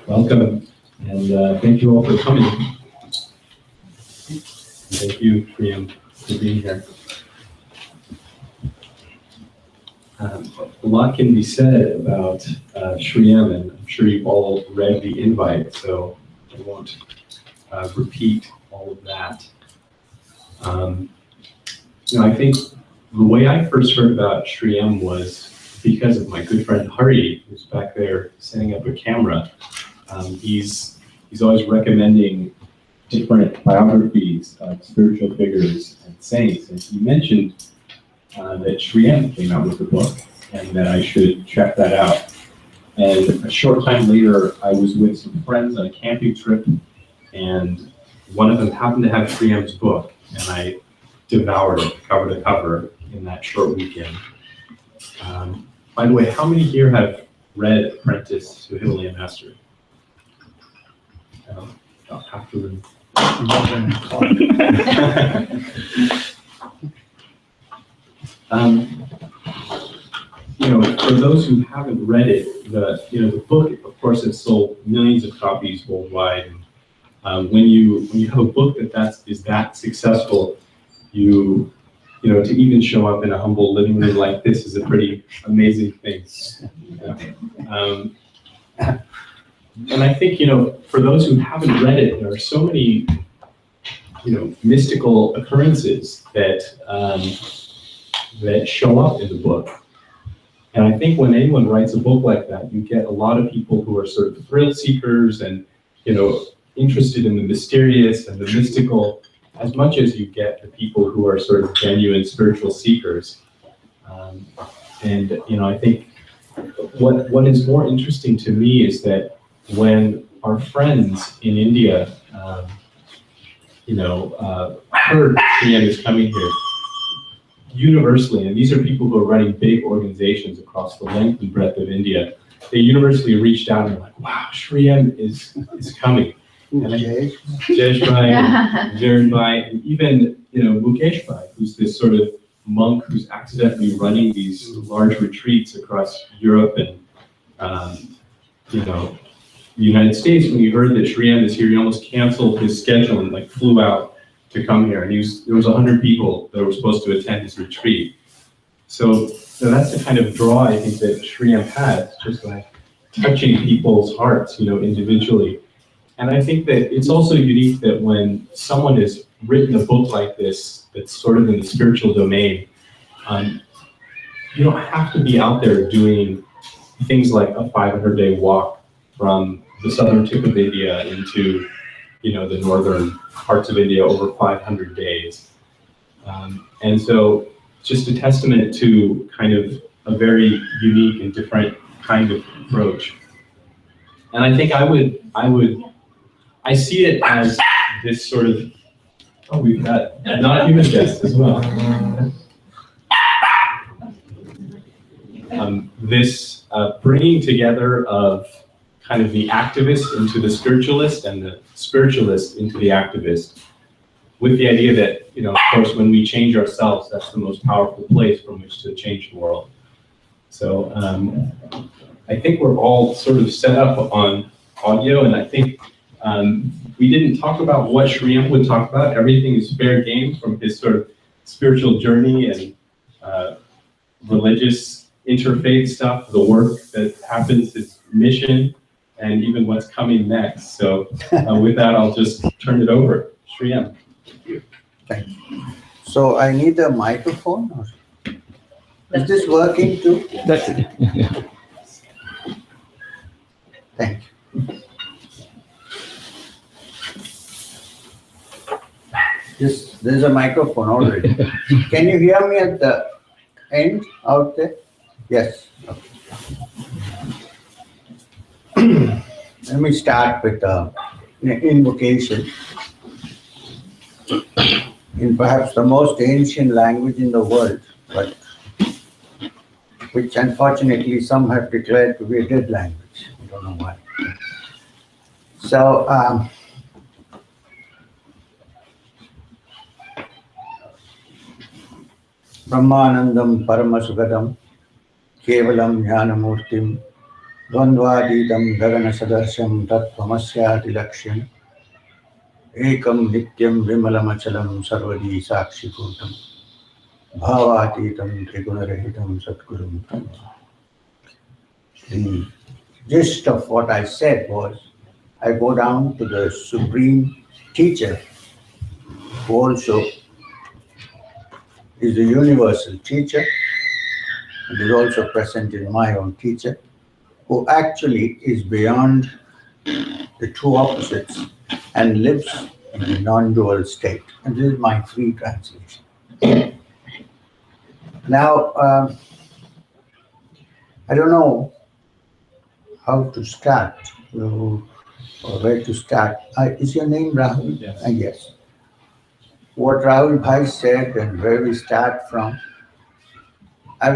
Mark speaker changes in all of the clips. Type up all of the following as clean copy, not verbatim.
Speaker 1: Welcome, and thank you all for coming. Thank you, Priam, for being here. A lot can be said about Shriyam, and I'm sure you've all read the invite, so I won't repeat all of that. I think the way I first heard about Shriyam was because of my good friend Hari, who's back there setting up a camera. He's always recommending different biographies of spiritual figures and saints, and he mentioned that Shriyam came out with a book and that I should check that out. And a short time later, I was with some friends on a camping trip, and one of them happened to have Shriyam's book, and I devoured it cover to cover in that short weekend. By the way, how many here have read Apprentice to Himalayan Master? About half the room. For those who haven't read it, the book, of course, has sold millions of copies worldwide. And when you have a book that is that successful, to even show up in a humble living room like this is a pretty amazing thing. And I think, for those who haven't read it, there are so many, mystical occurrences that show up in the book. And I think when anyone writes a book like that, you get a lot of people who are sort of thrill seekers and, interested in the mysterious and the mystical, as much as you get the people who are sort of genuine spiritual seekers. I think what is more interesting to me is that when our friends in India, heard Shriyam is coming here, universally, and these are people who are running big organizations across the length and breadth of India, they universally reached out and were like, wow, Shriyam is coming. And Jeshbhai, Jarenbhai, and even, Mukeshbhai, who's this sort of monk who's accidentally running these large retreats across Europe and, the United States. When he heard that Shriyam is here, he almost canceled his schedule and flew out to come here. And there was 100 people that were supposed to attend his retreat. So that's the kind of draw I think that Shriyam has, just touching people's hearts, individually. And I think that it's also unique that when someone has written a book like this, that's sort of in the spiritual domain, you don't have to be out there doing things like a 500-day walk from the southern tip of India into, the northern parts of India over 500 days. And so just a testament to kind of a very unique and different kind of approach. And I think I see it as this sort of, we've got non-human guests as well. This bringing together of kind of the activist into the spiritualist and the spiritualist into the activist, with the idea that, of course, when we change ourselves, that's the most powerful place from which to change the world. So I think we're all sort of set up on audio, and I think we didn't talk about what Shriyam would talk about. Everything is fair game from his sort of spiritual journey and religious interfaith stuff, the work that happens, his mission, and even what's coming next. So with that, I'll just turn it over. Shriyam.
Speaker 2: Thank you. So I need a microphone? Or is this working too?
Speaker 3: That's it. Yeah.
Speaker 2: Thank you. There's a microphone already. Can you hear me at the end out there? Yes. Okay. Let me start with an invocation in perhaps the most ancient language in the world, but which unfortunately some have declared to be a dead language. I don't know why. It's So, Brahmanandam Paramasukadam Kevalam Jnanamurtim Dvandvadidam Gagana Sadarsham Tattvamasyati Lakshyam Ekam Nityam Vimalamachalam Sarvadi Sakshi Bhutam Bhavatitam Trigunarahitam Satgurum. The gist of what I said was, I go down to the Supreme Teacher, who also is the universal teacher, and is also present in my own teacher, who actually is beyond the two opposites and lives in a non-dual state. And this is my free translation. Now, I don't know how to start, or where to start. Is your name Rahul?
Speaker 1: Yes.
Speaker 2: Yes. What Rahul Bhai said and where we start from, I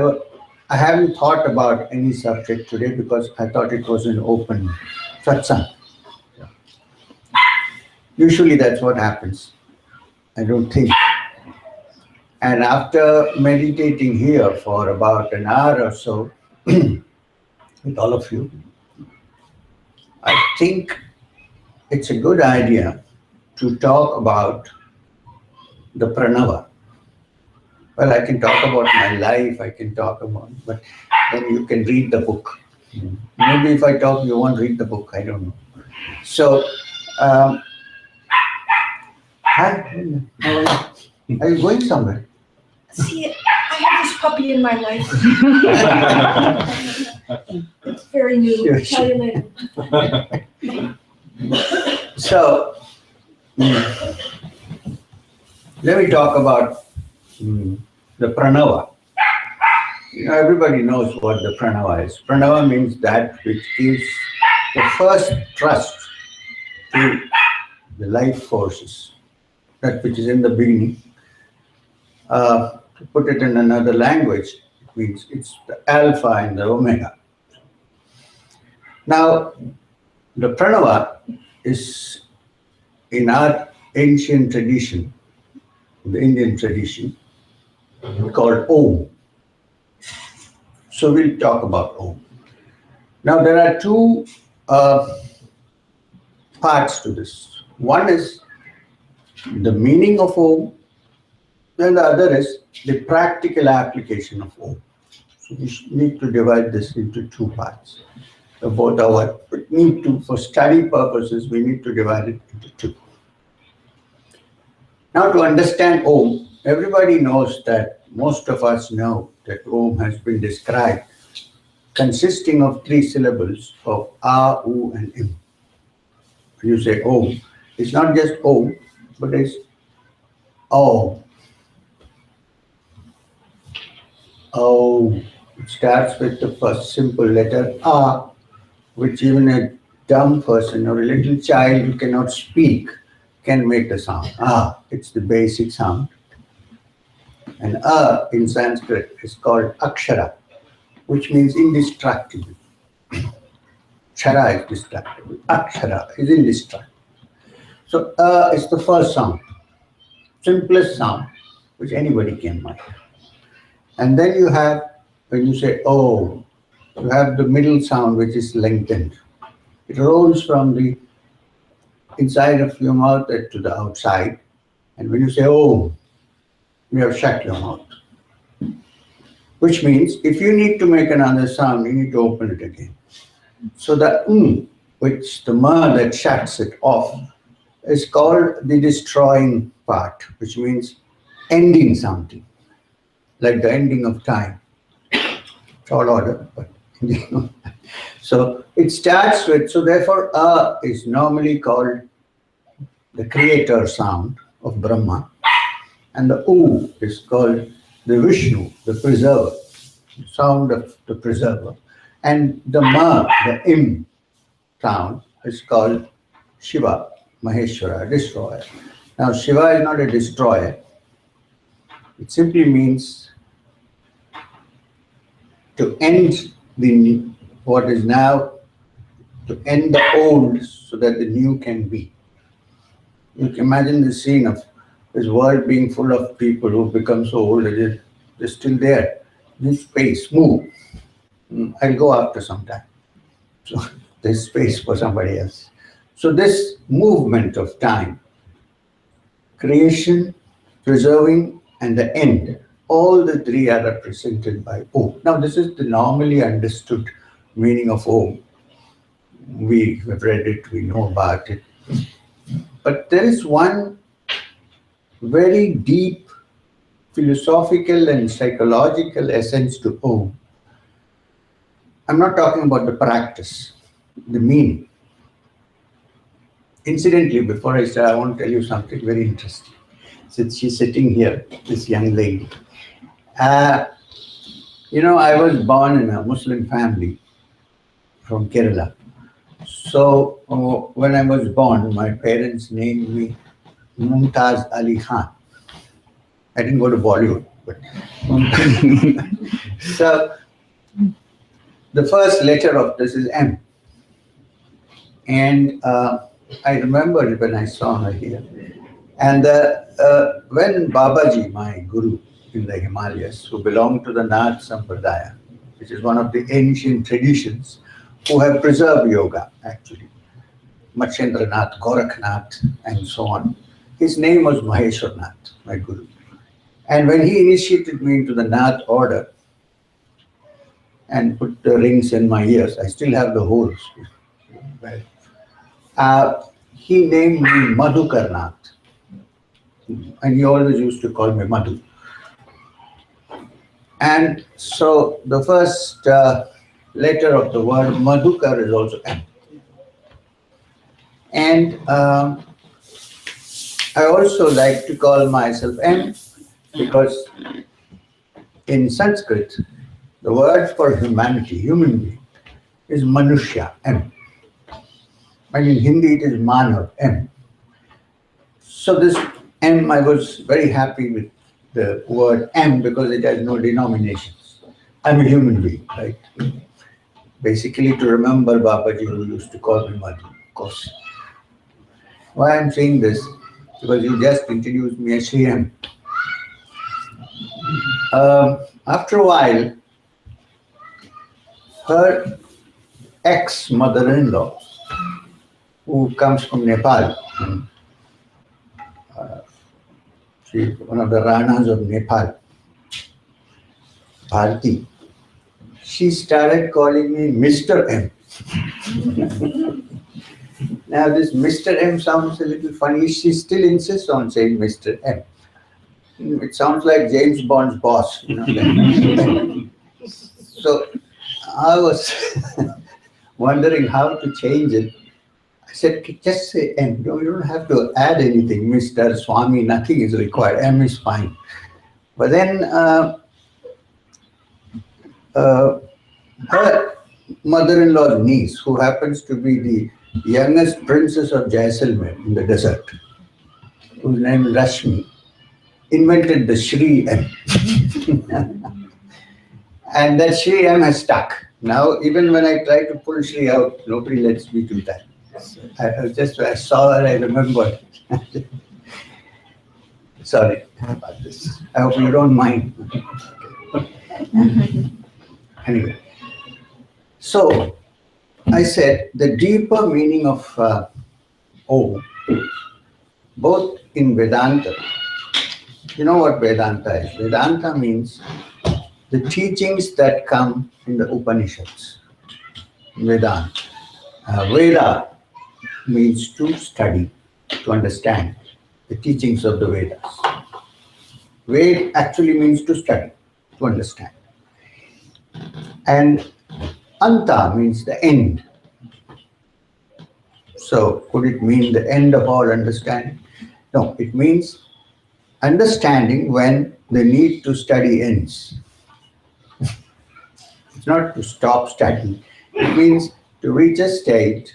Speaker 2: haven't thought about any subject today because I thought it was an open satsang. Usually that's what happens. I don't think. And after meditating here for about an hour or so with all of you, I think it's a good idea to talk about the Pranava. Well, I can talk about my life, I can talk about, but then you can read the book. Maybe if I talk, you won't read the book, I don't know. So, hi, are you going somewhere?
Speaker 3: See, I have this puppy in my life. It's very new.
Speaker 2: Sure,
Speaker 3: I'll tell you later.
Speaker 2: So, let me talk about the Pranava. Everybody knows what the Pranava is. Pranava means that which gives the first trust to the life forces, that which is in the beginning. To put it in another language, it means it's the Alpha and the Omega. Now, the Pranava is in our ancient tradition, the Indian tradition, called Om. So we'll talk about Om. Now, there are two parts to this. One is the meaning of Om, and the other is the practical application of Om. So we need to divide this into two parts. For study purposes, we need to divide it into two. Now, to understand Om, everybody knows that, most of us know that Om has been described consisting of three syllables of A, U, and Im. When you say Om, it's not just Om, but it's Om. Oh, it starts with the first simple letter A, which even a dumb person or a little child who cannot speak can make the sound. Ah, it's the basic sound. And A in Sanskrit is called Akshara, which means indestructible. Kshara is destructible. Akshara is indestructible. So A is the first sound, simplest sound, which anybody can make. And then you have, when you say O, you have the middle sound, which is lengthened. It rolls from the inside of your mouth to the outside. And when you say O, you have shut your mouth. Which means if you need to make another sound, you need to open it again. So the which the ma that shuts it off, is called the destroying part, which means ending something, like the ending of time. Tall order, but so it starts with, so therefore A is normally called the creator sound of Brahma, and the U is called the Vishnu, the preserver, sound of the preserver, and the Ma, the Im sound is called Shiva, Maheshwara, destroyer. Now Shiva is not a destroyer, it simply means to end what is now to end the old so that the new can be. You can imagine the scene of this world being full of people who become so old that they're still there. This space, move. I'll go after some time. So there's space for somebody else. So this movement of time, creation, preserving, and the end, all the three are represented by Om. Now this is the normally understood meaning of Om. We have read it, we know about it. But there is one very deep philosophical and psychological essence to Om. I'm not talking about the practice, the meaning. Incidentally, before I start, I want to tell you something very interesting. Since she's sitting here, this young lady. You know, I was born in a Muslim family from Kerala. So when I was born, my parents named me Mumtaz Ali Khan. I didn't go to Bollywood, but so the first letter of this is M. And I remember when I saw her here. And when Babaji, my guru in the Himalayas, who belonged to the Nath Sampradaya, which is one of the ancient traditions, who have preserved yoga, actually, Matsyendranath, Gorakhnath, and so on. His name was Maheshwarnath, my guru. And when he initiated me into the Nath order and put the rings in my ears, I still have the holes. He named me Madhukarnath. And he always used to call me Madhu. And so the first letter of the word Madhukar is also M. And I also like to call myself M because in Sanskrit, the word for humanity, human being, is Manushya, M. And in Hindi, it is Manav, M. So this M, I was very happy with the word M because it has no denominations. I'm a human being, right? Basically to remember Babaji, who used to call me Madhu, of course. Why I'm saying this? Because you just introduced me as Sri M. After a while, her ex-mother-in-law, who comes from Nepal, she's one of the Ranas of Nepal, Bharti, she started calling me Mr. M. Now this Mr. M sounds a little funny. She still insists on saying Mr. M. It sounds like James Bond's boss. You know? So I was wondering how to change it. I said, just say M. No, you don't have to add anything, Mr. Swami, nothing is required. M is fine. But then her mother-in-law's niece, who happens to be the youngest princess of Jaisalmer in the desert, whose name is Rashmi, invented the Shri M. And that Shri M has stuck. Now, even when I try to pull Shri out, nobody lets me do that. I saw her, I remembered. Sorry about this. I hope you don't mind. Anyway, so I said the deeper meaning of Om, both in Vedanta. You know what Vedanta is? Vedanta means the teachings that come in the Upanishads. Vedanta. Veda means to study, to understand the teachings of the Vedas. Ved actually means to study, to understand. And Anta means the end. So could it mean the end of all understanding? No, it means understanding when the need to study ends. It's not to stop studying. It means to reach a state,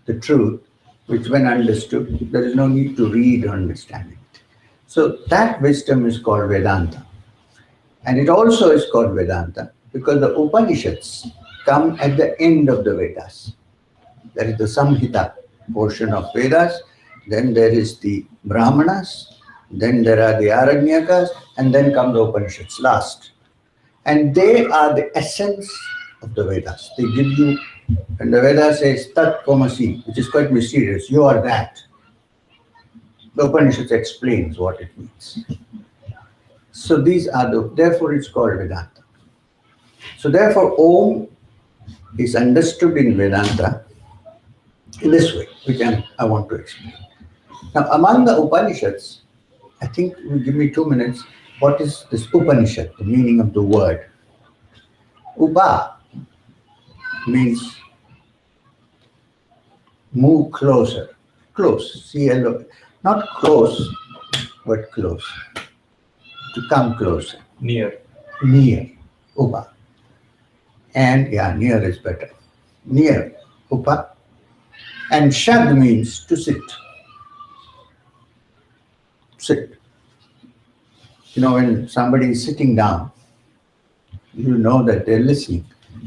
Speaker 2: the truth, which when understood, there is no need to read or understand it. So that wisdom is called Vedanta. And it also is called Vedanta because the Upanishads come at the end of the Vedas. That is the Samhita portion of Vedas. Then there is the Brahmanas. Then there are the Aranyakas. And then come the Upanishads last. And they are the essence of the Vedas. They give you, and the Veda says Tat Tvamasi, which is quite mysterious. You are that. The Upanishads explains what it means. So these are the, therefore it's called Vedanta. So therefore Om is understood in Vedanta in this way, which I want to explain. Now among the Upanishads, I think you give me 2 minutes. What is this Upanishad, the meaning of the word? Upa means move closer, close, C-L-O, not close, but close, to come closer.
Speaker 1: Near.
Speaker 2: Near, Upa. And yeah, near is better. Near, Upa. And Shad means to sit. Sit. You know, when somebody is sitting down, you know that they're listening.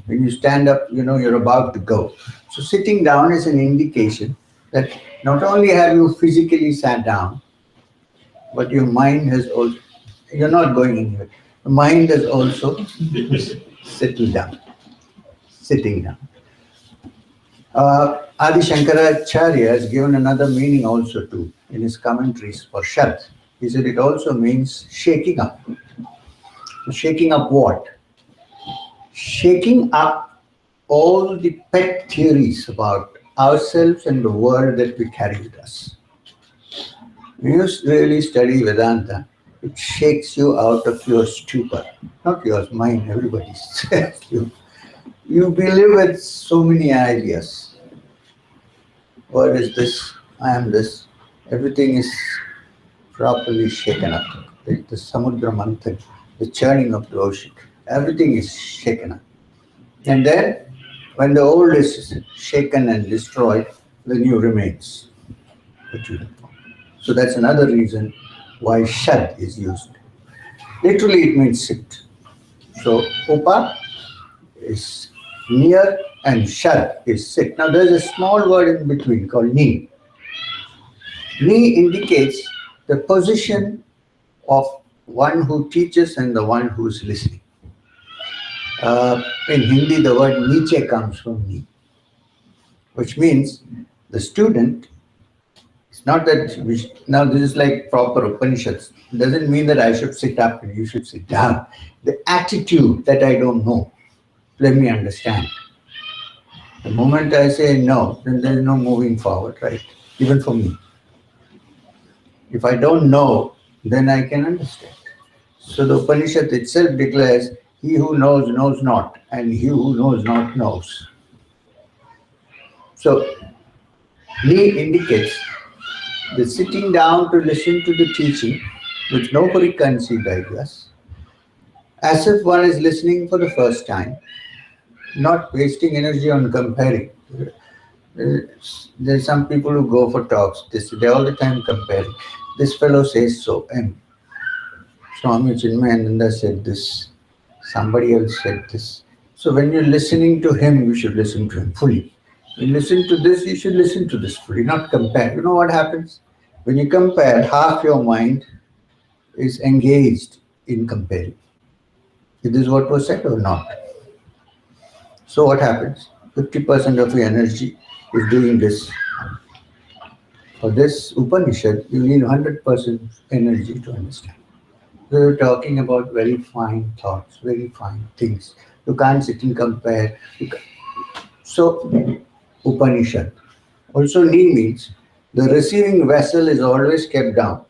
Speaker 2: When you stand up, you know you're about to go. So sitting down is an indication that not only have you physically sat down, but your mind has also, you're not going anywhere. The mind has also settled down, sitting down. Adi Shankaracharya has given another meaning also too in his commentaries for Shad. He said it also means shaking up. Shaking up what? Shaking up all the pet theories about ourselves and the world that we carry with us. When you really study Vedanta, it shakes you out of your stupor. Not yours, mine, everybody's. You believe with so many ideas. What is this? I am this. Everything is properly shaken up. The Samudra Manthan, the churning of the ocean, everything is shaken up. And then, when the old is shaken and destroyed, the new remains. So that's another reason why Shad is used. Literally, it means sit. So Upa is near and Shad is sit. Now there's a small word in between called Ni. Ni indicates the position of one who teaches and the one who is listening. In Hindi, the word Niche comes from Ni, which means the student, it's not that now this is like proper Upanishads. It doesn't mean that I should sit up and you should sit down. The attitude that I don't know, let me understand. The moment I say no, then there is no moving forward, right? Even for me. If I don't know, then I can understand. So the Upanishad itself declares, he who knows, knows not, and he who knows not, knows. So, Ni indicates the sitting down to listen to the teaching with no preconceived ideas, as if one is listening for the first time, not wasting energy on comparing. There's some people who go for talks, they all the time comparing. This fellow says so, and Swami Chinmayananda said this, somebody else said this. So when you're listening to him, you should listen to him fully. When you listen to this, you should listen to this fully, not compare. You know what happens? When you compare, half your mind is engaged in comparing. Is this what was said or not? So what happens? 50% of your energy is doing this. For this Upanishad, you need 100% energy to understand. We're talking about very fine thoughts, very fine things. You can't sit and compare. So, Upanishad. Also, Ni means the receiving vessel is always kept down.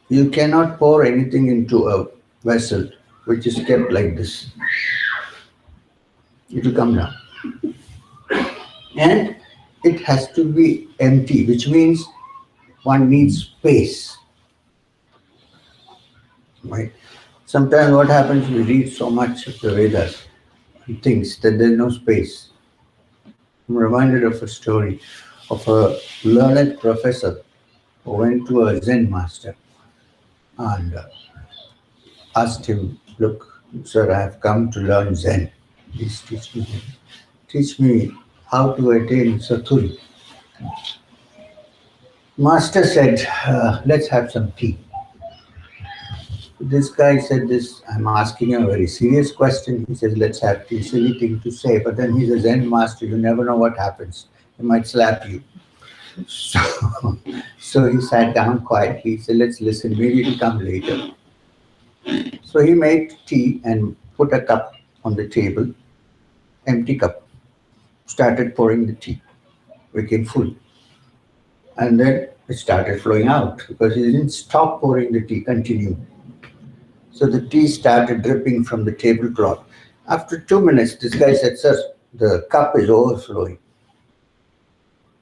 Speaker 2: You cannot pour anything into a vessel which is kept like this. It will come down. And it has to be empty, which means one needs space. Right? Sometimes what happens, we read so much of the Vedas and things that there's no space. I'm reminded of a story of a learned professor who went to a Zen master and asked him, look, sir, I have come to learn Zen. Please teach me. Teach me how to attain Satturi. Master said, let's have some tea. This guy said this, I'm asking him a very serious question. He says, let's have tea, silly thing to say. But then he's a Zen master, you never know what happens. He might slap you. So he sat down quietly. He said, let's listen, maybe it'll come later. So he made tea and put a cup on the table, empty cup, started pouring the tea, became full. And then it started flowing out because he didn't stop pouring the tea, continue. So the tea started dripping from the tablecloth. After 2 minutes, this guy said, sir, the cup is overflowing.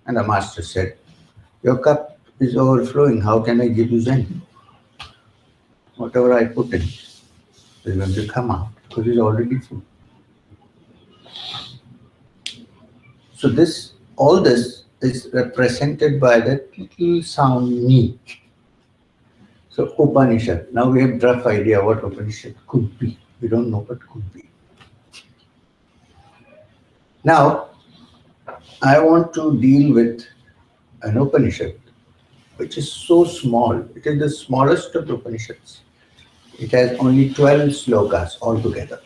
Speaker 2: And the master said, your cup is overflowing, how can I give you Zen? Whatever I put in is going to come out because it's already full. So all this is represented by that little sound ni. So Upanishad. Now we have rough idea what Upanishad could be. We don't know what could be. Now, I want to deal with an Upanishad which is so small. It is the smallest of the Upanishads. It has only 12 slokas altogether.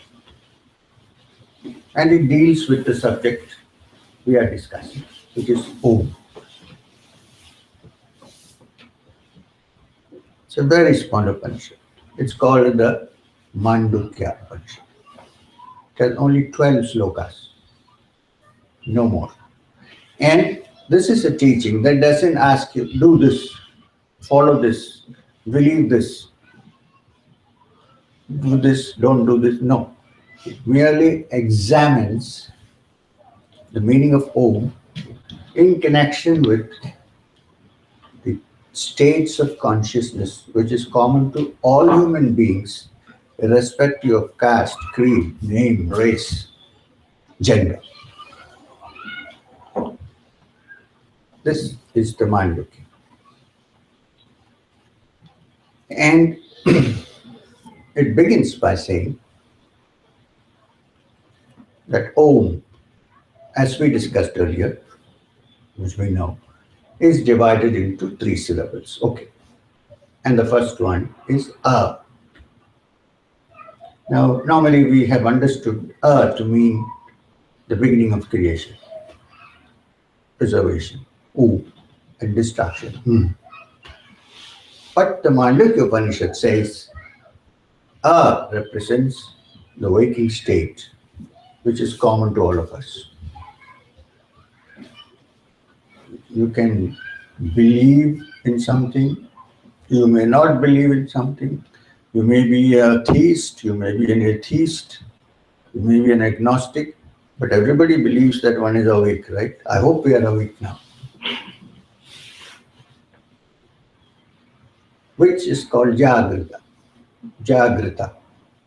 Speaker 2: And it deals with the subject we are discussing, which is Om. It's a very small Upanishad. It's called the Mandukya Upanishad. It has only 12 slokas, no more. And this is a teaching that doesn't ask you, do this, follow this, believe this, do this, don't do this. No. It merely examines the meaning of Om in connection with the states of consciousness which is common to all human beings, irrespective of caste, creed, name, race, gender. This is the Mandukya. And it begins by saying that Om, as we discussed earlier, which we know, is divided into 3 syllables. Okay. And the first one is A. Now, normally we have understood A to mean the beginning of creation, preservation, U, and destruction. But the Mandukya Upanishad says A represents the waking state, which is common to all of us. You can believe in something, you may not believe in something, you may be a theist, you may be an atheist, you may be an agnostic, but everybody believes that one is awake, right? I hope we are awake now. Which is called Jagrata. Jagrata,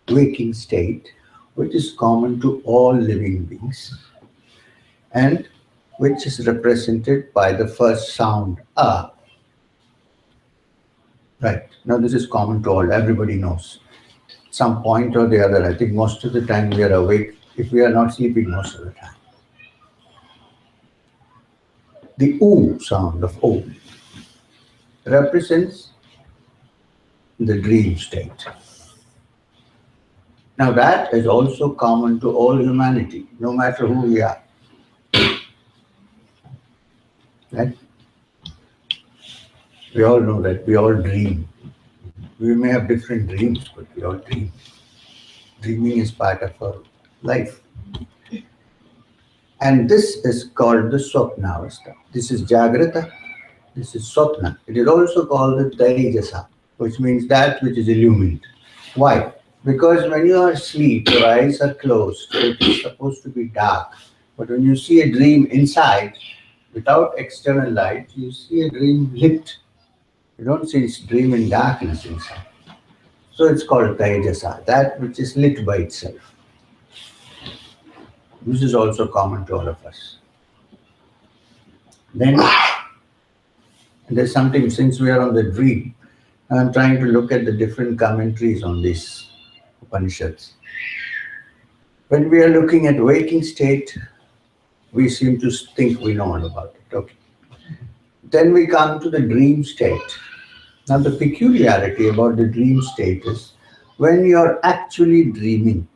Speaker 2: waking state, which is common to all living beings, and which is represented by the first sound, A. Right. Now this is common to all, everybody knows. Some point or the other, I think most of the time we are awake, if we are not sleeping most of the time. The U sound of Om represents the dream state. Now that is also common to all humanity, no matter who we are. Right? We all know that we all dream. We may have different dreams, but we all dream. Dreaming is part of our life. And this is called the Swapnavastha. This is Jagrata, this is Swapna. It is also called the Tejasa, which means that which is illumined. Why? Because when you are asleep, your eyes are closed, so it is supposed to be dark. But when you see a dream inside, without external light, you see a dream lit. You don't see a dream in darkness inside. So it's called Tejasa, that which is lit by itself. This is also common to all of us. Then there's something, since we are on the dream, I'm trying to look at the different commentaries on these Upanishads. When we are looking at waking state, We seem to think we know all about it. Okay. Then we come to the dream state. Now the peculiarity about the dream state is when you're actually dreaming,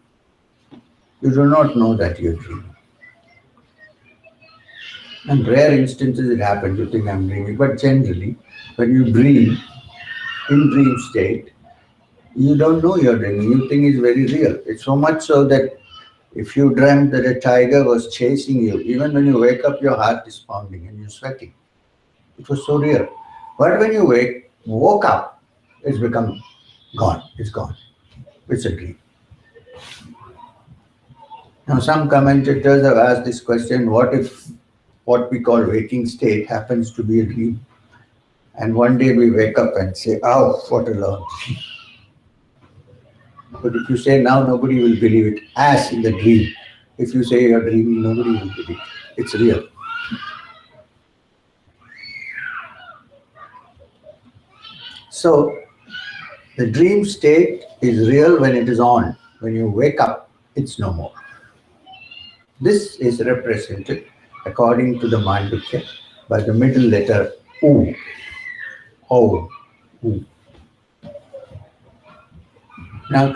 Speaker 2: you do not know that you're dreaming. In rare instances it happens, you think I'm dreaming, but generally when you dream, in dream state, you don't know you're dreaming, you think it's very real. It's so much so that if you dreamt that a tiger was chasing you, even when you wake up, your heart is pounding and you're sweating. It was so real. But when you woke up, it's become gone. It's gone. It's a dream. Now, some commentators have asked this question, what if what we call waking state happens to be a dream? And one day we wake up and say, oh, what a long dream. But if you say now, nobody will believe it, as in the dream. If you say you're dreaming, nobody will believe it. It's real. So, the dream state is real when it is on. When you wake up, it's no more. This is represented, according to the Mandukya, by the middle letter U. O. U. Now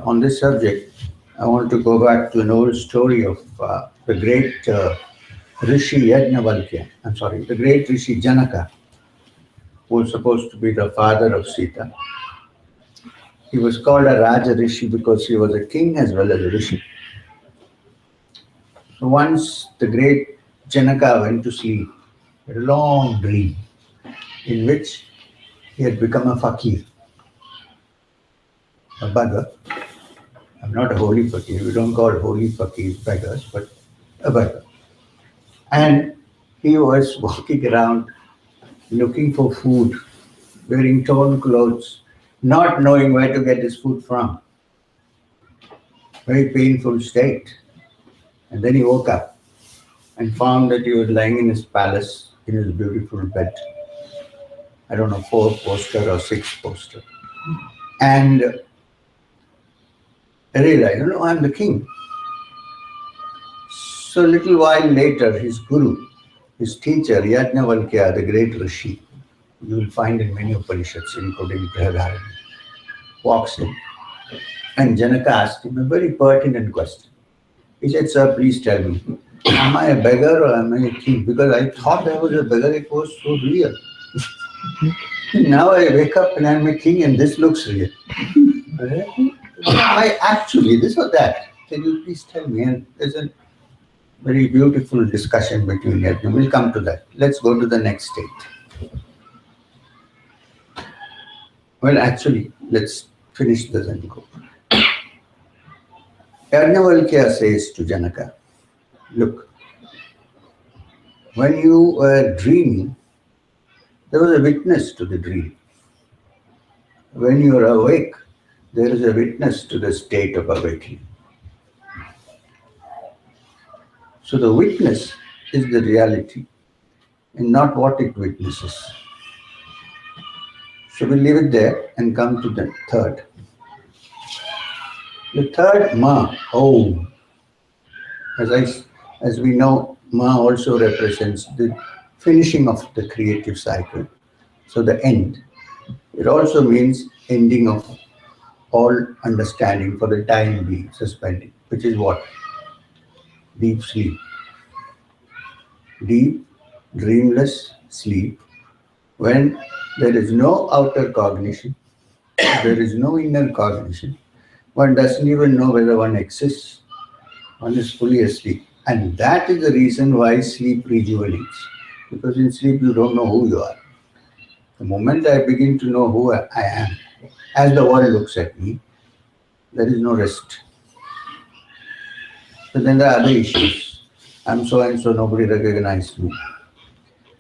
Speaker 2: on this subject, I want to go back to an old story of the great Rishi Yajnavalkya. The great Rishi Janaka, who was supposed to be the father of Sita. He was called a Raja Rishi because he was a king as well as a Rishi. So once the great Janaka went to sleep, he had a long dream in which he had become a fakir, a beggar. I'm not a holy fakir, we don't call holy fakirs beggars, but a beggar. And he was walking around looking for food, wearing torn clothes, not knowing where to get his food from. Very painful state. And then he woke up and found that he was lying in his palace, in his beautiful bed. I don't know, 4-poster or 6-poster. And I realized, I'm the king. So a little while later, his guru, his teacher, Yajnavalkya, the great Rishi, you will find in many Upanishads, including Brihadaranyaka, walks in. And Janaka asked him a very pertinent question. He said, sir, please tell me, am I a beggar or am I a king? Because I thought I was a beggar, it was so real. Now I wake up and I'm a king and this looks real. I actually, this or that. Can you please tell me? And there's a very beautiful discussion between them. We'll come to that. Let's go to the next state. Well, actually, let's finish this and go. Yajnavalkya says to Janaka, look, when you were dreaming, there was a witness to the dream. When you are awake, there is a witness to the state of awakening. So the witness is the reality and not what it witnesses. So we'll leave it there and come to the third. The third Ma, Om. As we know, Ma also represents the finishing of the creative cycle. So the end. It also means ending of all understanding for the time being, suspending, which is what? Deep sleep. Deep, dreamless sleep, when there is no outer cognition, there is no inner cognition, one doesn't even know whether one exists, one is fully asleep. And that is the reason why sleep rejuvenates, because in sleep you don't know who you are. The moment I begin to know who I am, as the world looks at me, there is no rest. But then there are other issues. I'm so and so, nobody recognized me.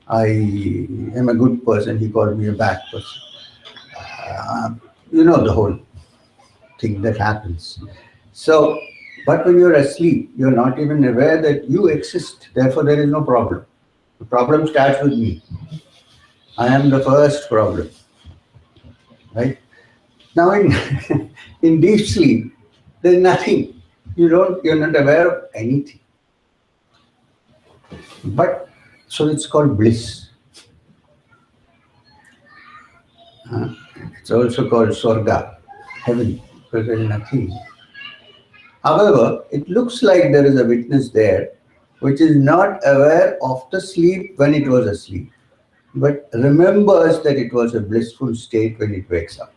Speaker 2: I am a good person, he called me a bad person. You know the whole thing that happens. So, but when you're asleep, you're not even aware that you exist. Therefore, there is no problem. The problem starts with me. I am the first problem. Right? Now, in deep sleep, there's nothing. You're not aware of anything. But, so it's called bliss. It's also called Swarga, heaven, because there is nothing. However, it looks like there is a witness there which is not aware of the sleep when it was asleep, but remembers that it was a blissful state when it wakes up.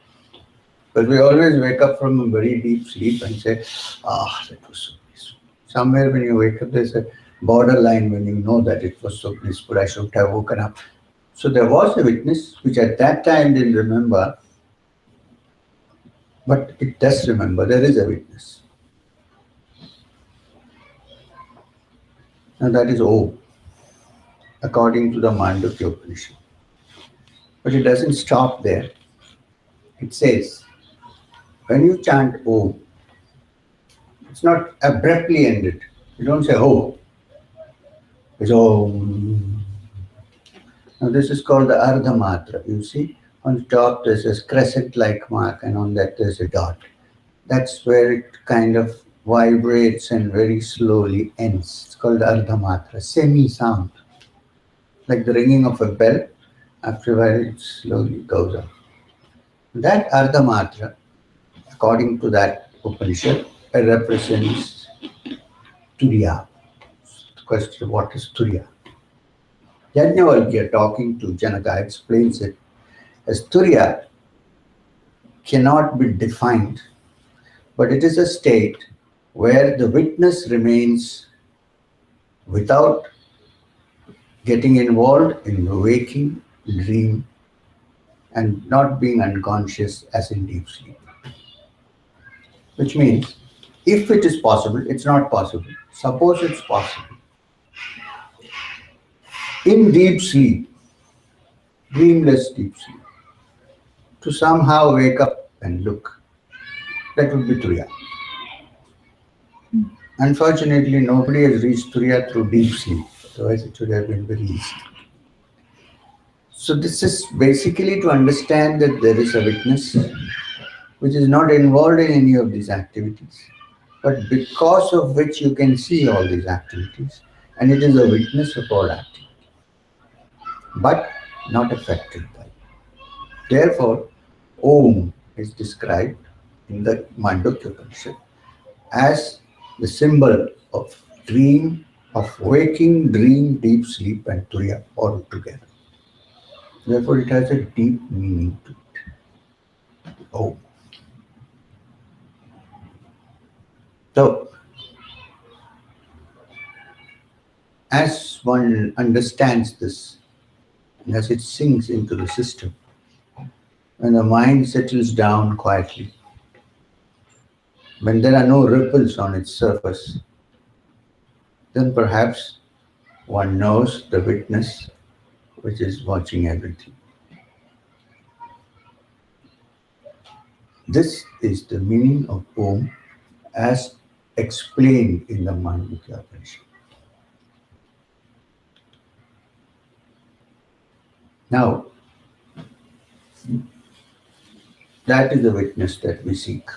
Speaker 2: But we always wake up from a very deep sleep and say, that was so blissful. Somewhere when you wake up, there's a borderline when you know that it was so blissful, I should have woken up. So there was a witness which at that time didn't remember, but it does remember, there is a witness. Now that is Om, according to the Mandukya Upanishad. But it doesn't stop there. It says, when you chant Om, it's not abruptly ended. You don't say Om. It's Om. Now this is called the Ardha Matra. You see, on the top there's a crescent-like mark and on that there's a dot. That's where it kind of vibrates and very slowly ends. It's called the Ardha Matra, semi-sound. Like the ringing of a bell, after a while it slowly goes up. That Ardha Matra, according to that Upanishad, represents Turiya. The question, what is Turiya? Yajnavalkya, talking to Janaka, explains it as Turiya cannot be defined, but it is a state where the witness remains without getting involved in the waking dream and not being unconscious as in deep sleep. Which means, if it is possible, it's not possible. Suppose it's possible. In deep sleep, dreamless deep sleep, to somehow wake up and look, that would be Turiya. Unfortunately, nobody has reached Turiya through deep sleep, otherwise it would have been very easy. So this is basically to understand that there is a witness which is not involved in any of these activities, but because of which you can see all these activities, and it is a witness of all activities, but not affected by it. Therefore, Om is described in the Mandukya Upanishad as the symbol of dream, of waking, dream, deep sleep and Turiya all together. Therefore, it has a deep meaning to it. Om. So, as one understands this, and as it sinks into the system, when the mind settles down quietly, when there are no ripples on its surface, then perhaps one knows the witness which is watching everything. This is the meaning of Om as explained in the Mandukya Upanishad. Now, that is the witness that we seek.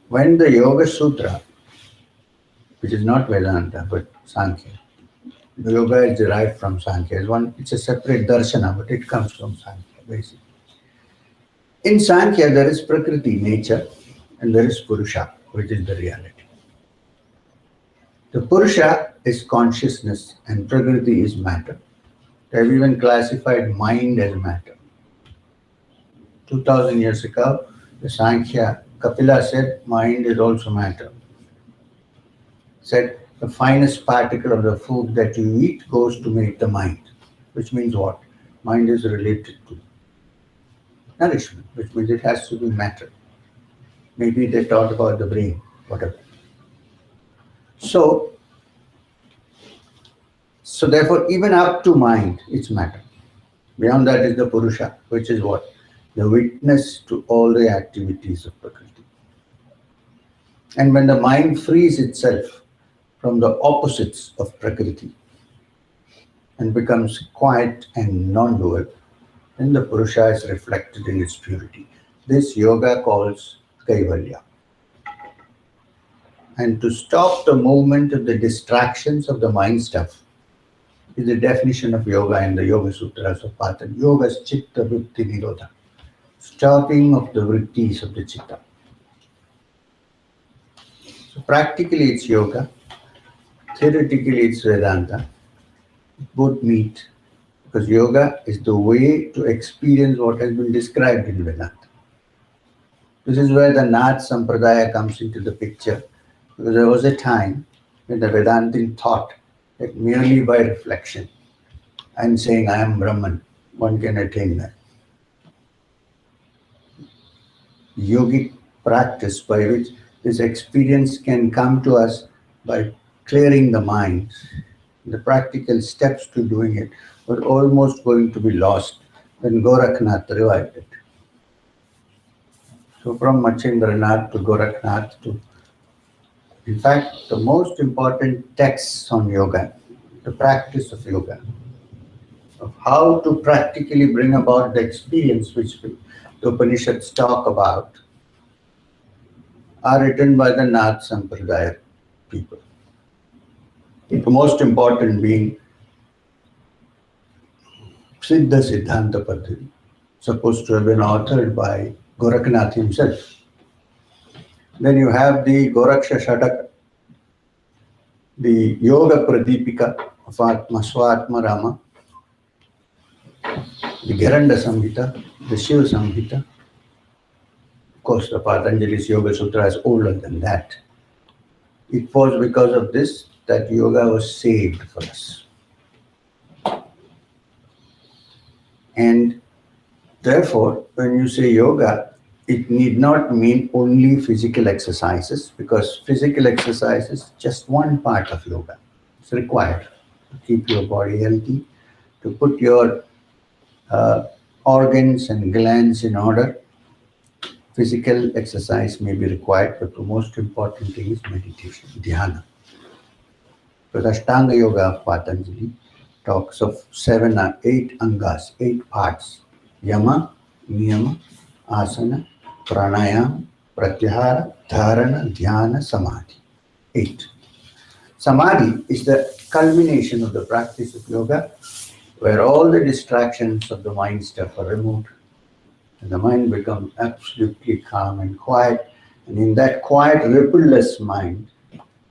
Speaker 2: When the Yoga Sutra, which is not Vedanta but Sankhya, the yoga is derived from Sankhya. It's a separate darshana, but it comes from Sankhya, basically. In Sankhya, there is Prakriti, nature, and there is Purusha, which is the reality. The Purusha is consciousness and Prakriti is matter. They have even classified mind as matter. 2000 years ago, the Sankhya, Kapila said, mind is also matter. Said, the finest particle of the food that you eat goes to make the mind. Which means what? Mind is related to nourishment, which means it has to be matter. Maybe they talk about the brain, whatever. So therefore, even up to mind, it's matter. Beyond that is the Purusha, which is what? The witness to all the activities of Prakriti. And when the mind frees itself from the opposites of Prakriti and becomes quiet and non-dual, then the Purusha is reflected in its purity. This yoga calls Kaivalya. and to stop the movement of the distractions of the mind stuff is the definition of yoga in the Yoga Sutras of Patanjali. Yoga is chitta vritti nirodha, stopping of the vrittis of the chitta. So practically it's yoga, theoretically it's Vedanta. Both meet because yoga is the way to experience what has been described in Vedanta. This is where the Nath Sampradaya comes into the picture, because there was a time when the Vedantin thought that merely by reflection and saying I am Brahman, one can attain that. Yogic practice by which this experience can come to us by clearing the mind, the practical steps to doing it were almost going to be lost when Gorakhnath revived it. So from Machendranath to Gorakhnath to, in fact, the most important texts on yoga, the practice of yoga, of how to practically bring about the experience which the Upanishads talk about, are written by the Nath Sampradaya people. The most important being Siddha Siddhanta Padhati, supposed to have been authored by Gorakhnath himself. Then you have the Goraksha Shataka, the Yoga Pradipika of Atma Swatma Rama, the Gheranda Samhita, the Shiva Samhita. Of course, the Patanjali's Yoga Sutra is older than that. It was because of this that yoga was saved for us. And therefore, when you say yoga, it need not mean only physical exercises, because physical exercise is just one part of yoga. It's required to keep your body healthy, to put your organs and glands in order. Physical exercise may be required, but the most important thing is meditation, dhyana. Because Ashtanga Yoga of Patanjali talks of 7 or 8 angas, 8 parts: yama, niyama, asana, pranayama, pratyahara, dharana, dhyana, samadhi. 8. Samadhi is the culmination of the practice of yoga, where all the distractions of the mind stuff are removed. And the mind becomes absolutely calm and quiet. And in that quiet, rippleless mind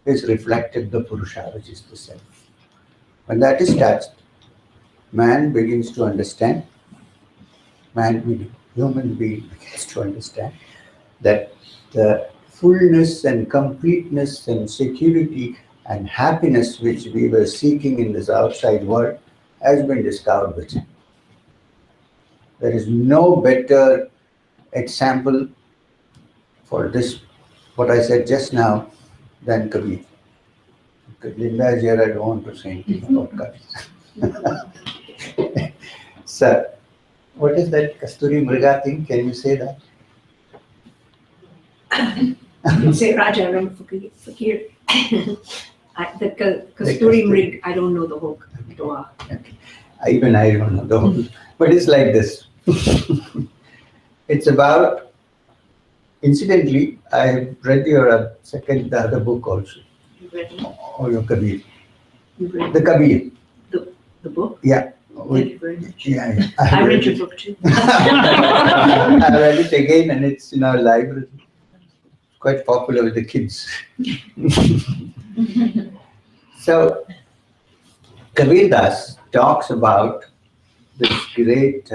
Speaker 2: is reflected the Purusha, which is the self. When that is touched, man begins to understand, man, meaning human being, begins to understand that the fullness and completeness and security and happiness which we were seeking in this outside world has been discovered within. There is no better example for this, what I said just now, than Kabir. Linda is here, I don't want to say anything about Kabir. Sir, what is that Kasturi Mriga thing? Can you say that?
Speaker 3: Say Raja Ram Fakir. The Kasturi Mrig, I don't know the whole Dua.
Speaker 2: Okay. Even I don't know the whole, but it's like this. It's about, incidentally, I read your the other book also.
Speaker 3: You read it?
Speaker 2: Or your Kabir.
Speaker 3: You read
Speaker 2: The Kabir.
Speaker 3: the book?
Speaker 2: Yeah.
Speaker 3: Thank you very much.
Speaker 2: Yeah, yeah.
Speaker 3: I read your book too.
Speaker 2: I read it again and it's in our library. Quite popular with the kids. So, Kabir Das talks about this great,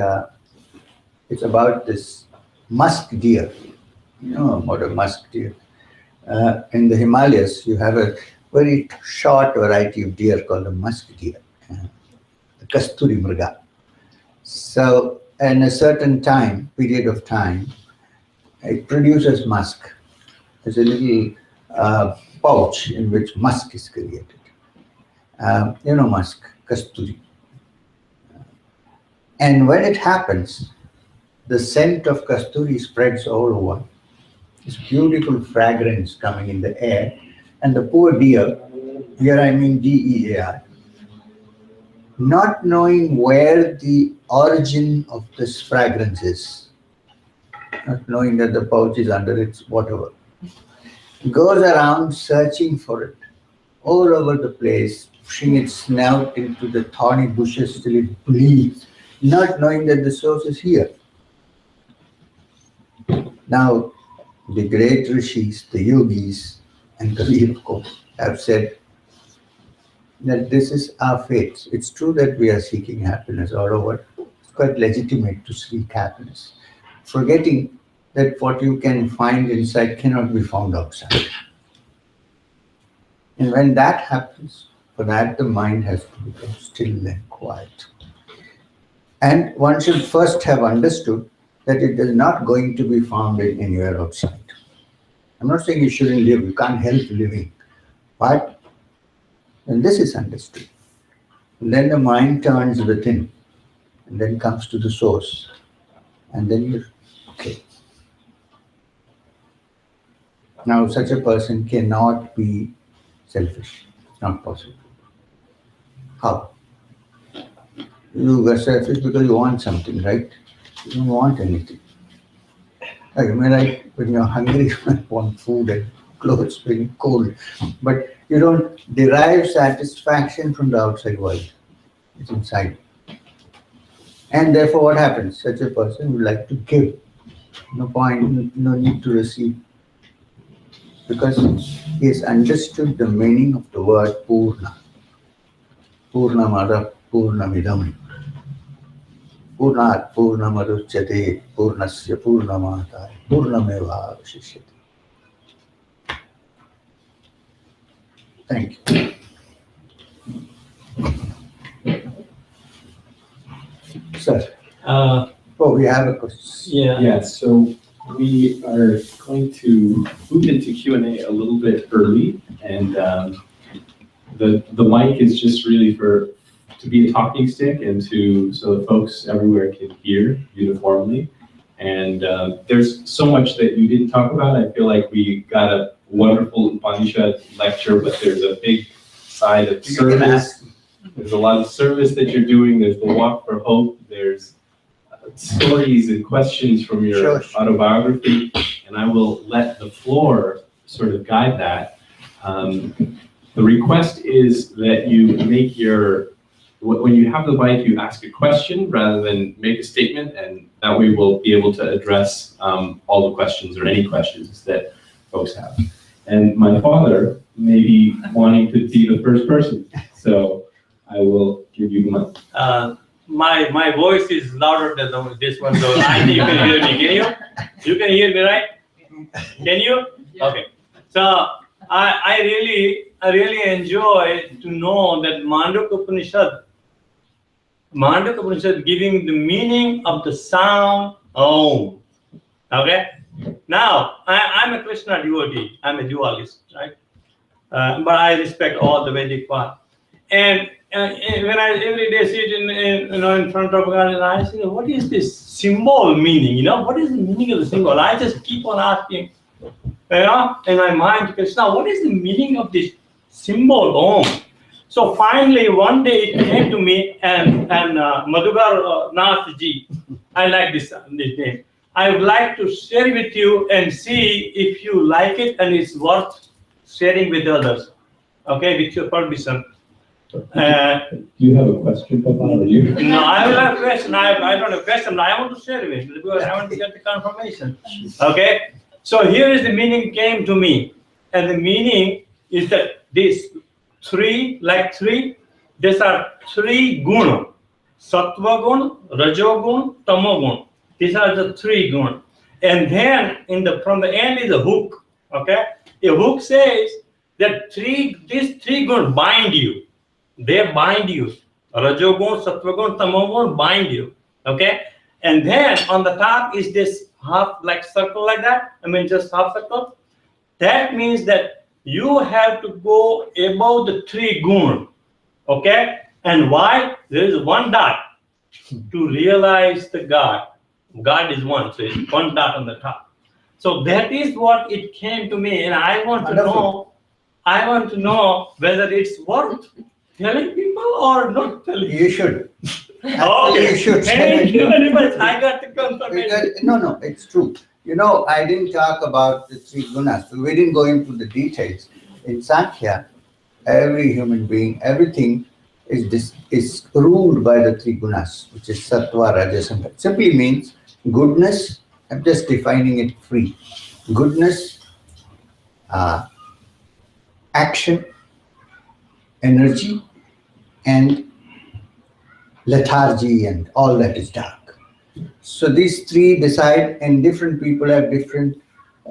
Speaker 2: it's about this musk deer. You know about a musk deer. In the Himalayas, you have a very short variety of deer called a musk deer, the Kasturi Mriga. So, in a certain period of time, it produces musk. There's a little pouch in which musk is created. You know musk, Kasturi. And when it happens, the scent of Kasturi spreads all over. This beautiful fragrance coming in the air. And the poor deer, here I mean DEAR, not knowing where the origin of this fragrance is, not knowing that the pouch is under its whatever, goes around searching for it all over the place, pushing its snout into the thorny bushes till it bleeds, not knowing that the source is here. Now, the great rishis, the yogis, and Kabir, of course, have said that this is our fate. It's true that we are seeking happiness all over. It's quite legitimate to seek happiness, forgetting that what you can find inside cannot be found outside. And when that happens, for that the mind has to become still and quiet. And one should first have understood that it is not going to be found anywhere outside. I'm not saying you shouldn't live, you can't help living. But when this is understood, then the mind turns within and then comes to the source. And then you're okay. Now, such a person cannot be selfish. It's not possible. How? You are selfish because you want something, right? You don't want anything. Like, I mean, like when you're hungry, you want food and clothes when you're cold. But you don't derive satisfaction from the outside world. It's inside. And therefore what happens? Such a person would like to give. No point, no need to receive. Because he has understood the meaning of the word Purna. Purnamada Purnamidam. Purnat Purnamaduchyate Purnasya Purnamata Purnameva Vashishyate. Thank you. Sir. Oh, we have a question.
Speaker 1: Yeah, so we are going to move into Q&A a little bit early, and the mic is just really to be a talking stick and so the folks everywhere can hear uniformly. And there's so much that you didn't talk about. I feel like we got a wonderful Upanishad lecture, but there's a big side of service. There's a lot of service that you're doing. There's the Walk for Hope. There's stories and questions from your autobiography, and I will let the floor sort of guide that. The request is that you make when you have the mic, you ask a question rather than make a statement, and that way we'll be able to address all the questions or any questions that folks have. And my father may be wanting to be the first person, so I will give you the mic.
Speaker 4: My voice is louder than this one, so I think you can hear me. Can you? You can hear me, right? Can you?
Speaker 3: Yeah.
Speaker 4: Okay. So I really enjoy to know that Mandukya Upanishad giving the meaning of the sound Om. Okay. Now I'm a Krishna devotee. I'm a dualist, right? But I respect all the Vedic path. And when I every day sit in front of God and I say, what is this symbol meaning? What is the meaning of the symbol? I just keep on asking, in my mind, Krishna, what is the meaning of this symbol Om? So finally, one day it came to me, and Maheshwarnath ji, I like this name. I would like to share with you and see if you like it and it's worth sharing with others. Okay, with your permission.
Speaker 1: Do you have a question, Papa, or you?
Speaker 4: No, I will have a question. I don't have a question. I want to share it because I want to get the confirmation. Okay, so here is the meaning came to me, and the meaning is that these three, these are three guna: sattva guna, rajo guna, tamo guna. These are the three guna, and then from the end is a hook. Okay, a hook says that these three guna bind you. They bind you. Rajogun, Sattvagun, Tamogun bind you. Okay? And then on the top is this half like circle like that. Just half circle. That means that you have to go above the three gun. Okay? And why? There is one dot to realize the God. God is one, so it's one dot on the top. So that is what it came to me, and I want to know whether it's worth telling people or not telling people.
Speaker 2: You should.
Speaker 4: Okay.
Speaker 2: You should.
Speaker 4: Thank you very much. I got the confirmation.
Speaker 2: No, it's true. I didn't talk about the three gunas. We didn't go into the details. In Sankhya, every human being, everything is ruled by the three gunas, which is sattva, rajas, and it simply means goodness. I'm just defining it free. Goodness, action, energy, and lethargy, and all that is dark. So these three decide, and different people have different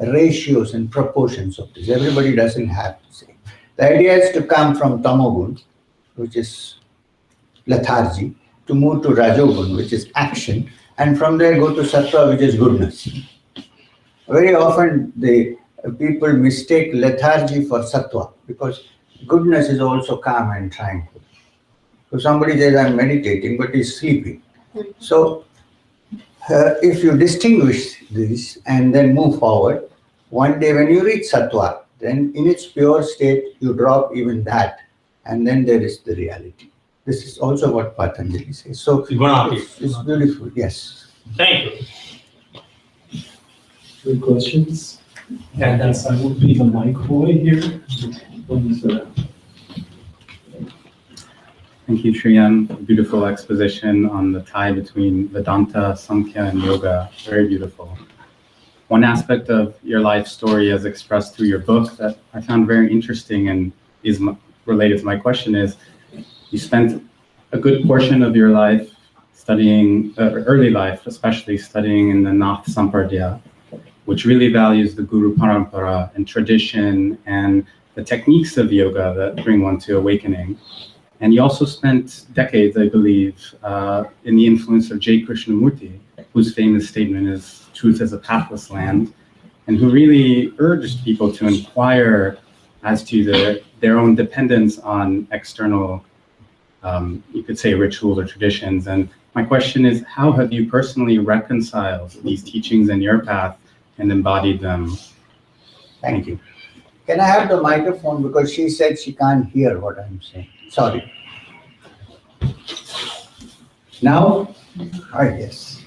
Speaker 2: ratios and proportions of this. Everybody doesn't have the same. The idea is to come from tamogun, which is lethargy, to move to rajogun, which is action, and from there go to sattva, which is goodness. Very often the people mistake lethargy for sattva, because goodness is also calm and tranquil. So somebody says, I'm meditating, but he's sleeping. So if you distinguish this and then move forward, one day when you reach sattva, then in its pure state, you drop even that, and then there is the reality. This is also what Patanjali says. So it's beautiful, yes.
Speaker 4: Thank you.
Speaker 5: Good questions. And I will be the mic boy here.
Speaker 1: Thank you, Shriyam. Beautiful exposition on the tie between Vedanta, Sankhya, and yoga. Very beautiful. One aspect of your life story as expressed through your book that I found very interesting and is related to my question is, you spent a good portion of your life studying, early life especially, studying in the Nath Sampradaya, which really values the Guru Parampara and tradition and the techniques of yoga that bring one to awakening. And you also spent decades, I believe, in the influence of J. Krishnamurti, whose famous statement is, "Truth is a pathless land," and who really urged people to inquire as to their own dependence on external, you could say, rituals or traditions. And my question is, how have you personally reconciled these teachings in your path and embodied them?
Speaker 2: Thank you. Can I have the microphone, because she said she can't hear what I'm saying. Sorry. Now? Oh, yes.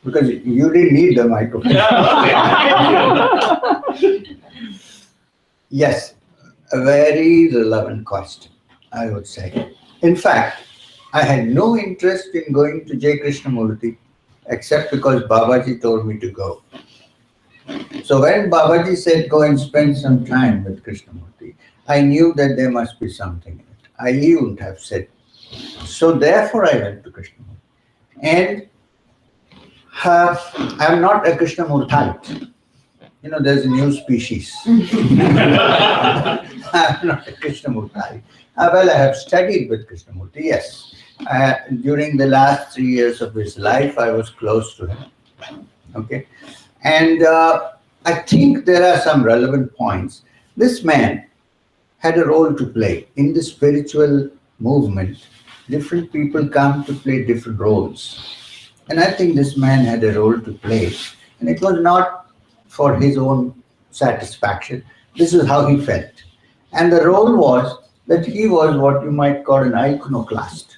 Speaker 2: Because you didn't need the microphone. Yes, a very relevant question, I would say. In fact, I had no interest in going to J. Krishnamurti except because Babaji told me to go. So when Babaji said, go and spend some time with Krishnamurti, I knew that there must be something in it. I wouldn't have said. So therefore I went to Krishnamurti. And I'm not a Krishnamurtite. There's a new species. I'm not a Krishnamurtite. Well, I have studied with Krishnamurti, yes. During the last 3 years of his life, I was close to him. Okay. And I think there are some relevant points. This man had a role to play in the spiritual movement. Different people come to play different roles. And I think this man had a role to play. And it was not for his own satisfaction. This is how he felt. And the role was that he was what you might call an iconoclast,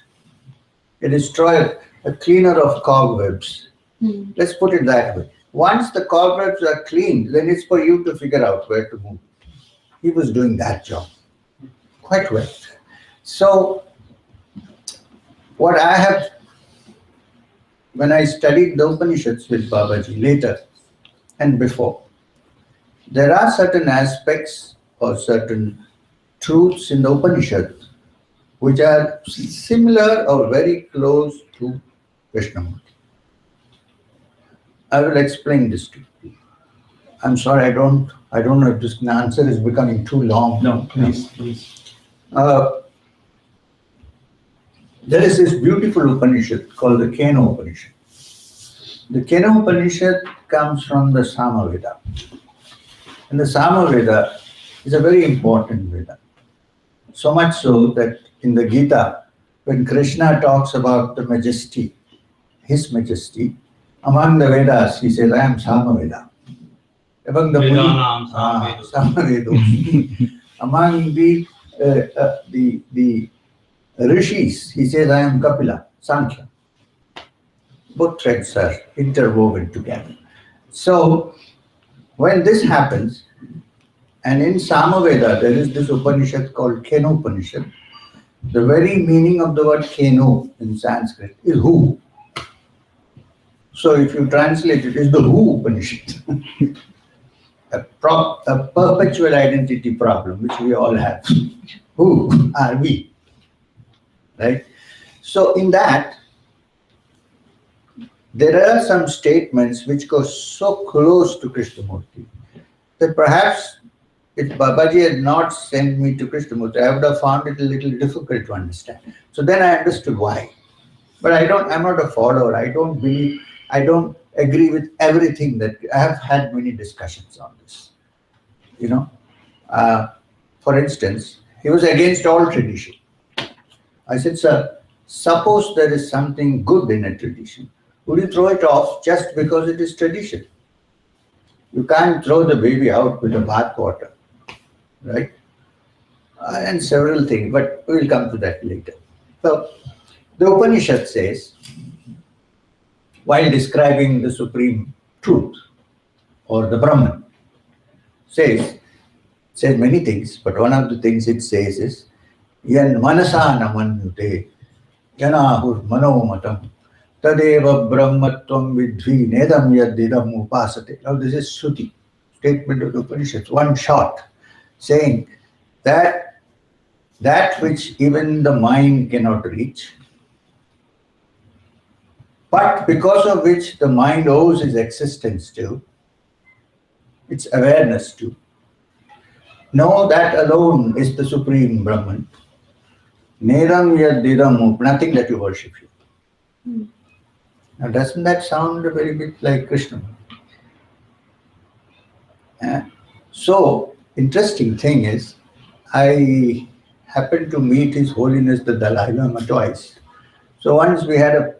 Speaker 2: a destroyer, a cleaner of cobwebs. Let's put it that way. Once the cobwebs are cleaned, then it's for you to figure out where to move. He was doing that job quite well. So, what I have, when I studied the Upanishads with Babaji later and before, there are certain aspects or certain truths in the Upanishads which are similar or very close to Krishnamurti. I will explain this to you. I'm sorry, I don't know if this answer is becoming too long.
Speaker 5: No, please.
Speaker 2: There is this beautiful Upanishad called the Kena Upanishad. The Kena Upanishad comes from the Samaveda. And the Samaveda is a very important Veda. So much so that in the Gita, when Krishna talks about the majesty, his majesty, among the Vedas, he says, I am Samaveda. Among the among the Rishis, he says, I am Kapila, Sankhya. both threads are interwoven together. So when this happens, and in Samaveda there is this Upanishad called Kenu Upanishad. The very meaning of the word Kenu in Sanskrit is who. So if you translate it, it's the who Upanishad. a perpetual identity problem, which we all have. Who are we? Right? So in that, there are some statements which go so close to Krishnamurti that perhaps if Babaji had not sent me to Krishnamurti, I would have found it a little difficult to understand. So then I understood why. But I'm not a follower. I don't agree with everything that, I have had many discussions on this. For instance, he was against all tradition. I said, sir, suppose there is something good in a tradition. Would you throw it off just because it is tradition? You can't throw the baby out with the bath water, right? And several things, but we'll come to that later. So, the Upanishad says, while describing the supreme truth, or the Brahman, says many things, but one of the things it says is, yan manasa namanyute, yanahur manomatam, tadeva brahmatvam vidhi nedam yadidam upasate. Now this is Shruti, statement of the Upanishads, one shot, saying that which even the mind cannot reach, but because of which the mind owes its existence to, its awareness to, know that alone is the supreme Brahman. Nedam yadidam, nothing that you worship you. Now doesn't that sound a very bit like Krishna? So, interesting thing is, I happened to meet His Holiness the Dalai Lama twice. So once we had a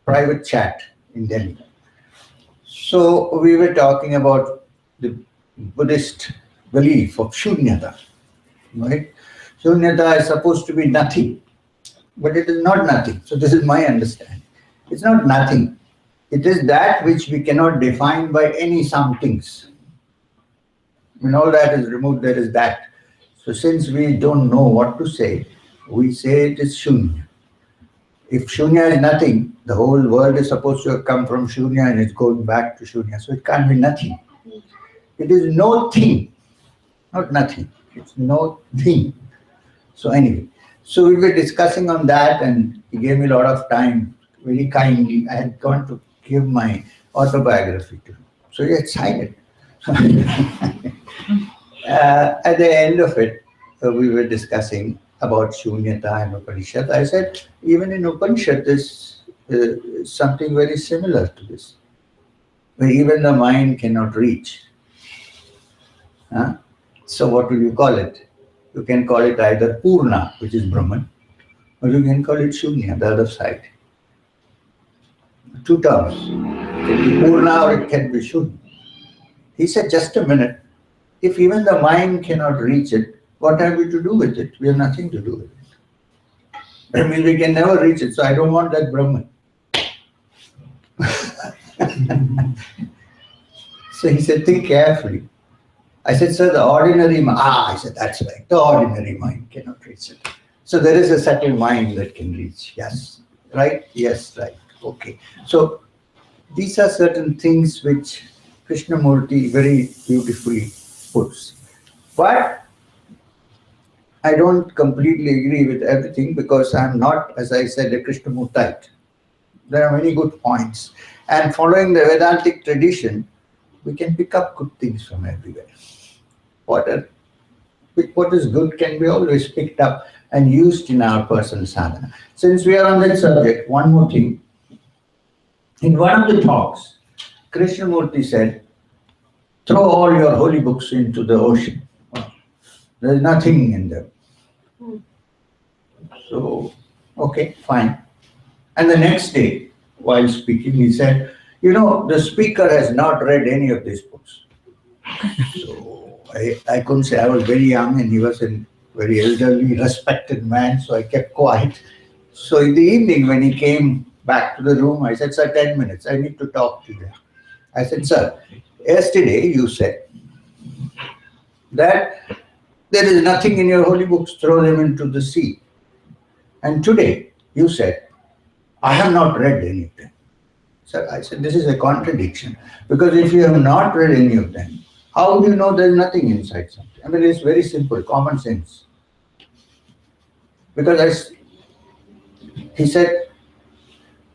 Speaker 2: private chat in Delhi. So we were talking about the Buddhist belief of shunyata, right? Shunyata is supposed to be nothing, but it is not nothing. So this is my understanding. It's not nothing. It is that which we cannot define by any somethings. When all that is removed, there is that. So since we don't know what to say, we say it is shunya. If shunya is nothing, the whole world is supposed to have come from shunya and it's going back to shunya. So it can't be nothing. It is no thing, not nothing. It's no thing. So anyway, so we were discussing on that and he gave me a lot of time, very kindly. I had gone to give my autobiography to him. So he had signed it. At the end of it, we were discussing about Shunyata and Upanishad. I said, even in Upanishad, there's something very similar to this, where even the mind cannot reach. So what will you call it? You can call it either Purna, which is Brahman, or you can call it Shunya, the other side. Two terms. It can be Purna or it can be Shunya. He said, just a minute. If even the mind cannot reach it, what are we to do with it? We have nothing to do with it. I mean, we can never reach it, so I don't want that Brahman. So he said, think carefully. I said, sir, the ordinary mind, I said, that's right, the ordinary mind cannot reach it. So there is a subtle mind that can reach, yes, right? Yes, right, okay. So these are certain things which Krishnamurti very beautifully puts. But I don't completely agree with everything because I'm not, as I said, a Krishnamurtite. There are many good points. And following the Vedantic tradition, we can pick up good things from everywhere. What is good can be always picked up and used in our personal sadhana. Since we are on that subject, one more thing. In one of the talks, Krishnamurti said, throw all your holy books into the ocean. There is nothing in them. So, okay, fine. And the next day, while speaking, he said, you know, the speaker has not read any of these books. So I couldn't say, I was very young and he was a very elderly, respected man, so I kept quiet. So in the evening when he came back to the room. I said, sir, 10 minutes. I need to talk to you. I said, sir, yesterday you said that there is nothing in your holy books, throw them into the sea. And today you said, I have not read any of them. Sir, I said, this is a contradiction. Because if you have not read any of them, how do you know there is nothing inside something? I mean, it's very simple, common sense. Because he said,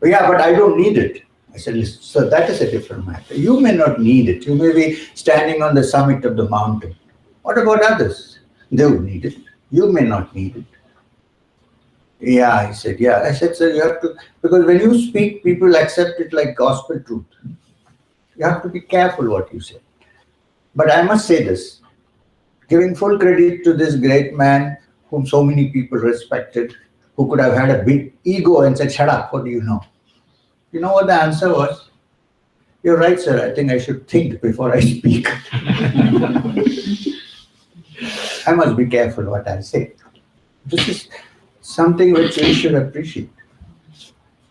Speaker 2: yeah, but I don't need it. I said, listen, so that is a different matter. You may not need it. You may be standing on the summit of the mountain. What about others? They would need it. You may not need it. Yeah, he said, yeah. I said, sir, you have to, because when you speak, people accept it like gospel truth. You have to be careful what you say. But I must say this, giving full credit to this great man whom so many people respected, who could have had a big ego and said, shut up, what do you know? You know what the answer was? You're right, sir, I think I should think before I speak. I must be careful what I say. This is something which we should appreciate.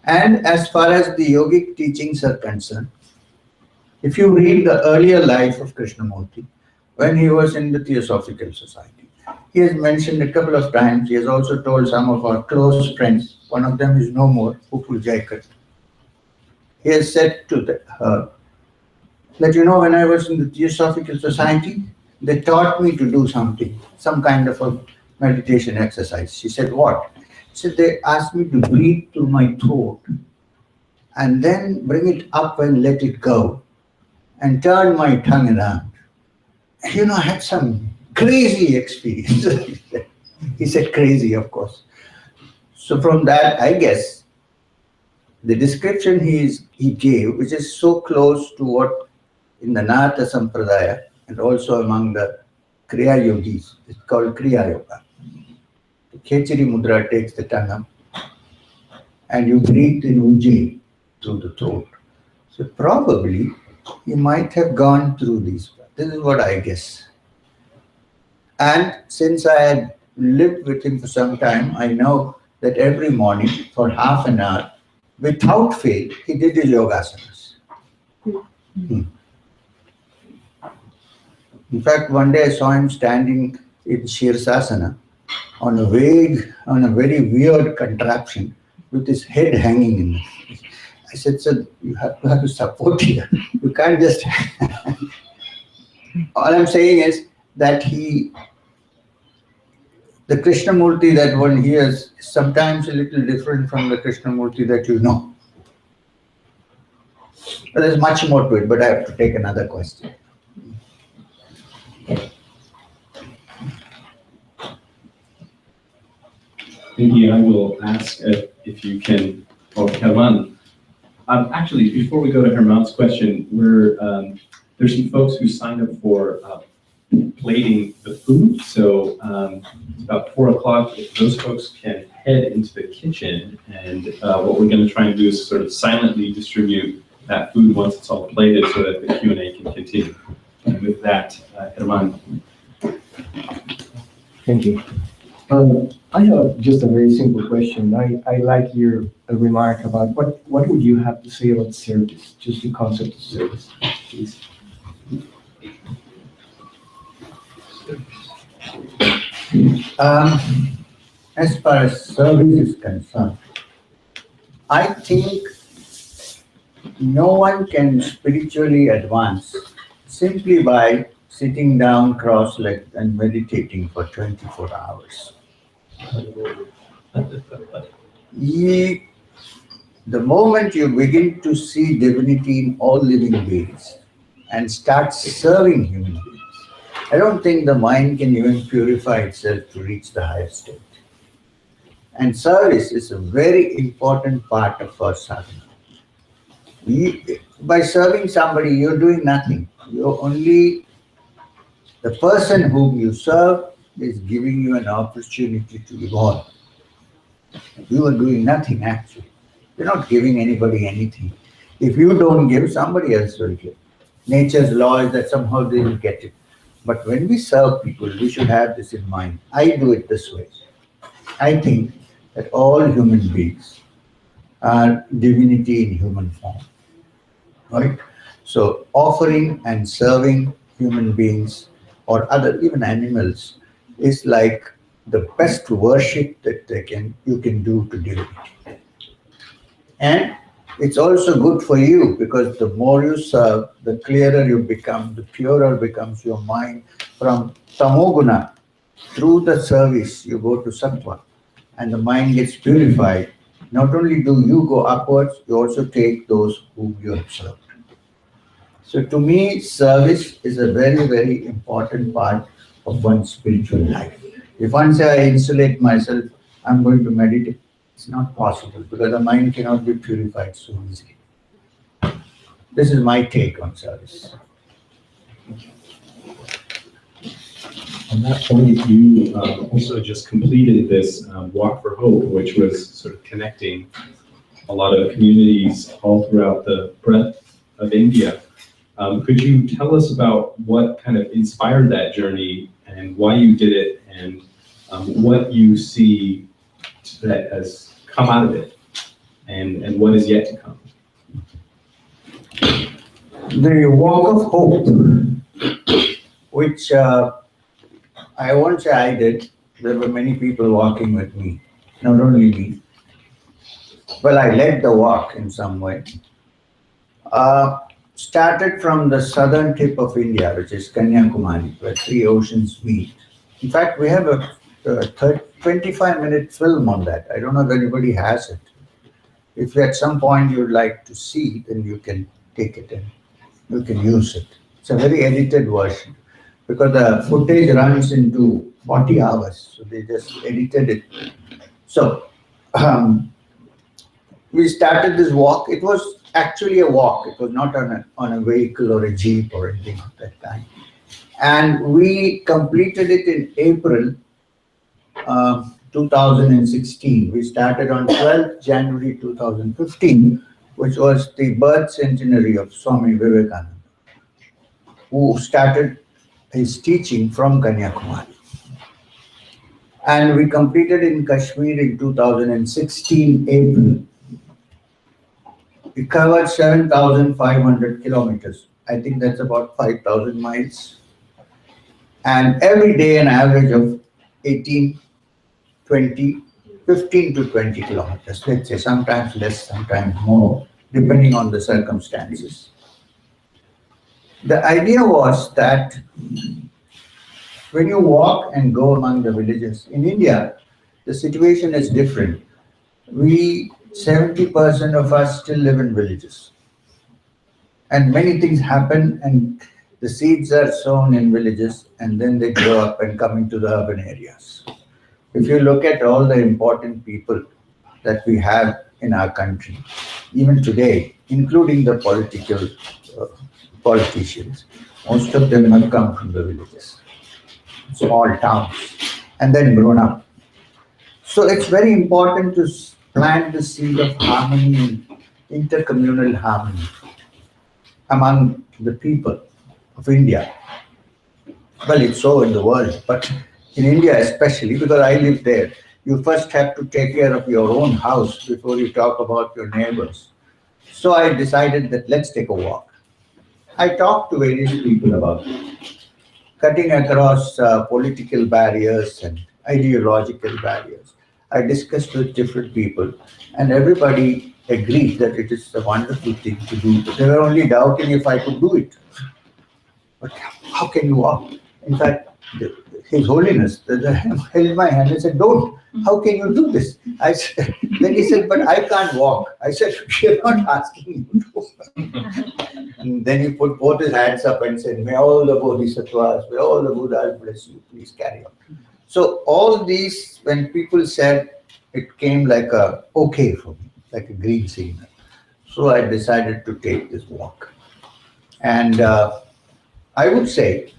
Speaker 2: And as far as the yogic teachings are concerned, if you read the earlier life of Krishnamurti, when he was in the Theosophical Society, he has mentioned a couple of times, he has also told some of our close friends, one of them is no more, Upul Jaikat. He has said to her that, you know, when I was in the Theosophical Society, they taught me to do something, some kind of a meditation exercise. She said, what? She said, they asked me to breathe through my throat and then bring it up and let it go and turn my tongue around. You know, I had some crazy experience. He said crazy, of course. So from that, I guess, the description he gave, which is so close to what in the Nata Sampradaya and also among the Kriya Yogis, it's called Kriya Yoga. The Khechari Mudra takes the tongue up and you breathe in Ujjayi through the throat. So probably he might have gone through these. This is what I guess. And since I had lived with him for some time, I know that every morning for half an hour, without fail, he did his yogasanas. In fact, one day I saw him standing in Shirsasana on a very weird contraption with his head hanging in it. I said, sir, you have to have support here. You can't just... All I'm saying is that the Krishnamurti that one hears is sometimes a little different from the Krishnamurti that you know. But there's much more to it, but I have to take another question.
Speaker 1: Maybe I will ask if you can, Herman. Actually, before we go to Herman's question, there's some folks who signed up for plating the food. So it's about 4 o'clock. If those folks can head into the kitchen, and what we're going to try and do is sort of silently distribute that food once it's all plated so that the Q&A can continue. And with that, Herman.
Speaker 6: Thank you. I have just a very simple question. I like your remark about what would you have to say about service, just the concept of service, please.
Speaker 2: As far as service is concerned, I think no one can spiritually advance simply by sitting down cross-legged and meditating for 24 hours. The moment you begin to see divinity in all living beings and start serving human beings, I don't think the mind can even purify itself to reach the higher state. And service is a very important part of our sadhana. By serving somebody, you're doing nothing. The person whom you serve is giving you an opportunity to evolve. You are doing nothing actually. You're not giving anybody anything. If you don't give, somebody else will give. Nature's law is that somehow they will get it. But when we serve people, we should have this in mind. I do it this way. I think that all human beings divinity in human form, right? So offering and serving human beings or other, even animals, is like the best worship that you can do to divinity. And it's also good for you because the more you serve, the clearer you become, the purer becomes your mind. From tamoguna, through the service, you go to sattva, and the mind gets purified. Not only do you go upwards, you also take those whom you have served. So to me, service is a very, very important part of one's spiritual life. If one says, I insulate myself, I'm going to meditate, it's not possible because the mind cannot be purified so easily. This is my take on service.
Speaker 1: On that point, you also just completed this Walk for Hope, which was sort of connecting a lot of communities all throughout the breadth of India. Could you tell us about what kind of inspired that journey and why you did it and what you see that has come out of it and what is yet to come?
Speaker 2: The Walk of Hope, which I won't say I did, there were many people walking with me, not only me. Well, I led the walk in some way. Started from the southern tip of India, which is Kanyakumari, where three oceans meet. In fact, we have a 25-minute film on that. I don't know if anybody has it. If at some point you'd like to see, then you can take it and you can use it. It's a very edited version because the footage runs into 40 hours. So they just edited it. So we started this walk. It was actually a walk. It was not on a vehicle or a jeep or anything of that kind. And we completed it in April 2016. We started on 12th January 2015, which was the birth centenary of Swami Vivekananda, who started his teaching from Kanyakumari. And we completed in Kashmir in 2016 April. We covered 7,500 kilometers. I think that's about 5,000 miles. And every day an average of 18, 20, 15 to 20 kilometers. Let's say sometimes less, sometimes more, depending on the circumstances. The idea was that when you walk and go among the villages, in India, the situation is different. 70% of us still live in villages. And many things happen and the seeds are sown in villages and then they grow up and come into the urban areas. If you look at all the important people that we have in our country, even today, including the politicians, most of them have come from the villages, small towns, and then grown up. So it's very important to plant the seed of harmony and intercommunal harmony among the people of India. Well, it's so in the world, but in India especially, because I live there, you first have to take care of your own house before you talk about your neighbors. So I decided that let's take a walk. I talked to various people about it, cutting across political barriers and ideological barriers. I discussed with different people and everybody agreed that it is a wonderful thing to do. They were only doubting if I could do it. But how can you walk? In fact, His Holiness held my hand and said, don't. How can you do this? I said, then he said, but I can't walk. I said, you're not asking you to. And then he put both his hands up and said, may all the Bodhisattvas, may all the Buddhas bless you, please carry on. So all these, when people said, it came like a okay for me, like a green signal. So I decided to take this walk. And I would say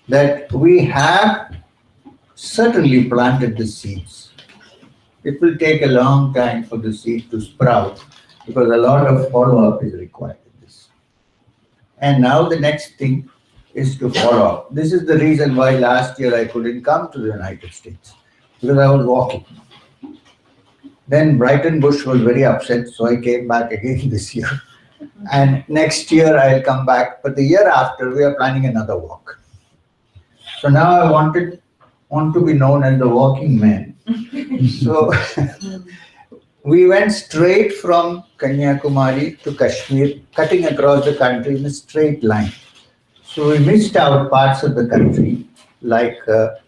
Speaker 2: that we have certainly planted the seeds. It will take a long time for the seed to sprout because a lot of follow-up is required in this. And now the next thing is to follow up. This is the reason why last year I couldn't come to the United States, because I was walking. Then Brighton Bush was very upset, so I came back again this year. And next year I'll come back, but the year after we are planning another walk. So now I want to be known as the walking man. So we went straight from Kanyakumari to Kashmir, cutting across the country in a straight line. So we missed out parts of the country like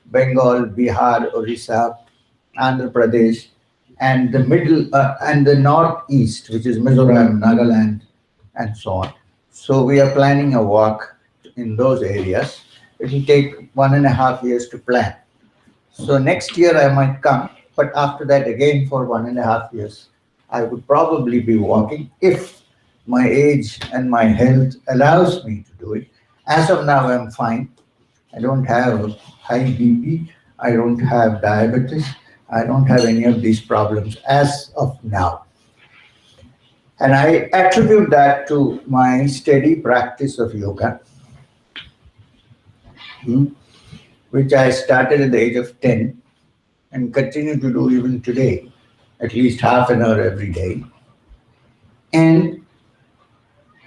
Speaker 2: Bengal, Bihar, Orissa, Andhra Pradesh, and the middle and the northeast, which is Mizoram, Nagaland, and so on. So we are planning a walk in those areas. It will take 1.5 years to plan. So next year I might come, but after that again for 1.5 years, I would probably be walking if my age and my health allows me to do it. As of now, I'm fine. I don't have high BP. I don't have diabetes. I don't have any of these problems as of now. And I attribute that to my steady practice of yoga, which I started at the age of 10 and continue to do even today, at least half an hour every day. And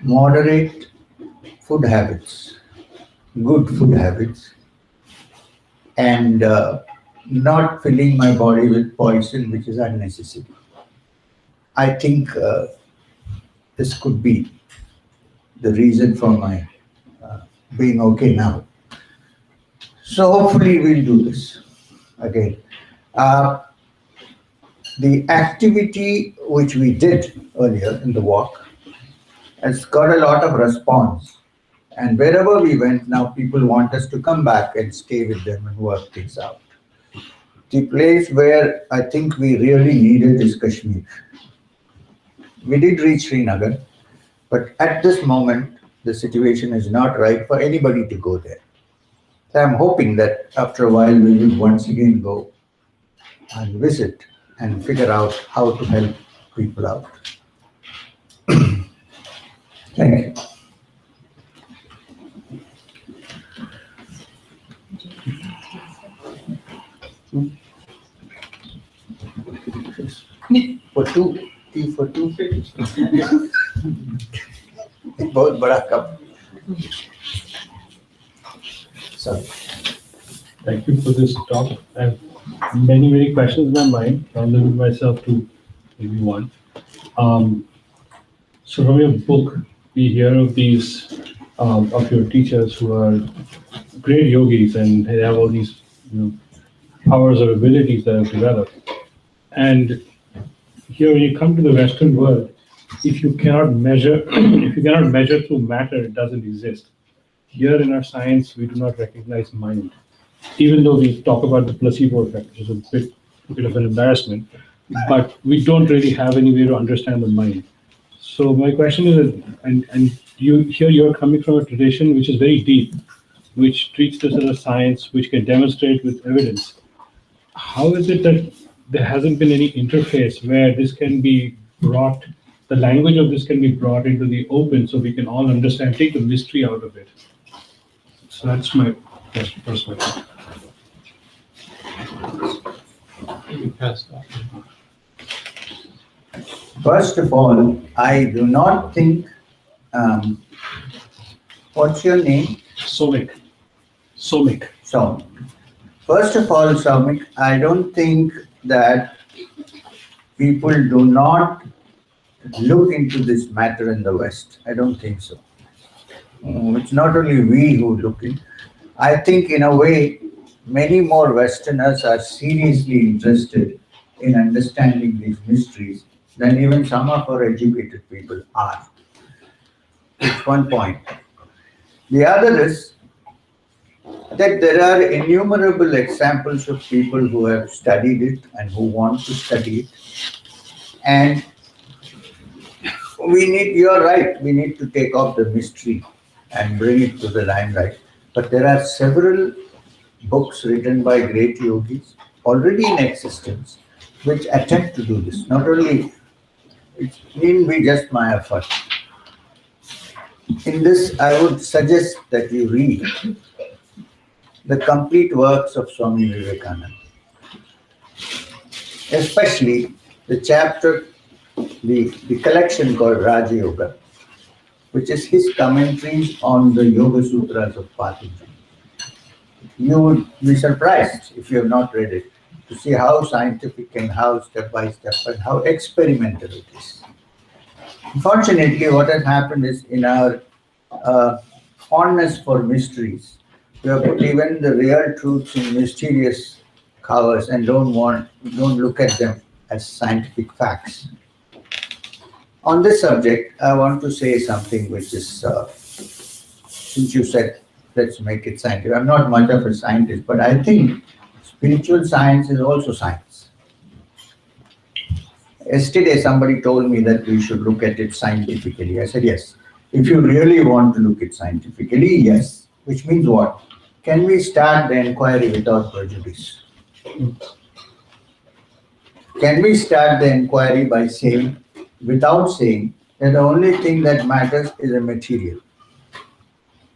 Speaker 2: moderate food habits, good food habits, and not filling my body with poison, which is unnecessary. I think this could be the reason for my being okay now. So hopefully we'll do this again. The activity which we did earlier in the walk has got a lot of response. And wherever we went, now people want us to come back and stay with them and work things out. The place where I think we really need it is Kashmir. We did reach Srinagar, but at this moment, the situation is not right for anybody to go there. So I'm hoping that after a while we will once again go and visit and figure out how to help people out. Thank you. For two, tea for two. बहुत बड़ा cup. Sorry.
Speaker 5: Thank you for this talk. I have many questions in my mind. I'll limit myself to maybe one. So from your book, we hear of these of your teachers who are great yogis and they have all these powers or abilities that have developed. And here, when you come to the Western world, if you cannot measure through matter, it doesn't exist. Here in our science, we do not recognize mind, even though we talk about the placebo effect, which is a bit of an embarrassment. But we don't really have any way to understand the mind. So my question is, and you're coming from a tradition which is very deep, which treats this as a science, which can demonstrate with evidence. How is it that there hasn't been any interface where this can be brought, the language of this can be brought into the open so we can all understand, take the mystery out of it? So that's my first question.
Speaker 2: First of all, I do not think, what's your name?
Speaker 5: Somik.
Speaker 2: So, first of all, Soumik, I don't think that people do not look into this matter in the West. I don't think so. It's not only we who look in. I think in a way, many more Westerners are seriously interested in understanding these mysteries than even some of our educated people are. It's one point. The other is that there are innumerable examples of people who have studied it and who want to study it. And you're right, we need to take off the mystery and bring it to the limelight. But there are several books written by great yogis already in existence which attempt to do this. Not only, it needn't be just my effort. In this, I would suggest that you read the complete works of Swami Vivekananda, especially the chapter, the collection called Raja Yoga, which is his commentaries on the Yoga Sutras of Patanjali. You would be surprised if you have not read it to see how scientific and how step by step and how experimental it is. Unfortunately, what has happened is in our fondness for mysteries, we have put even the real truths in mysterious covers and don't look at them as scientific facts. On this subject, I want to say something which is, since you said, let's make it scientific. I'm not much of a scientist, but I think spiritual science is also science. Yesterday, somebody told me that we should look at it scientifically. I said, yes. If you really want to look at it scientifically, yes. Which means what? Can we start the inquiry without prejudice? Can we start the inquiry by saying, without saying, that the only thing that matters is a material,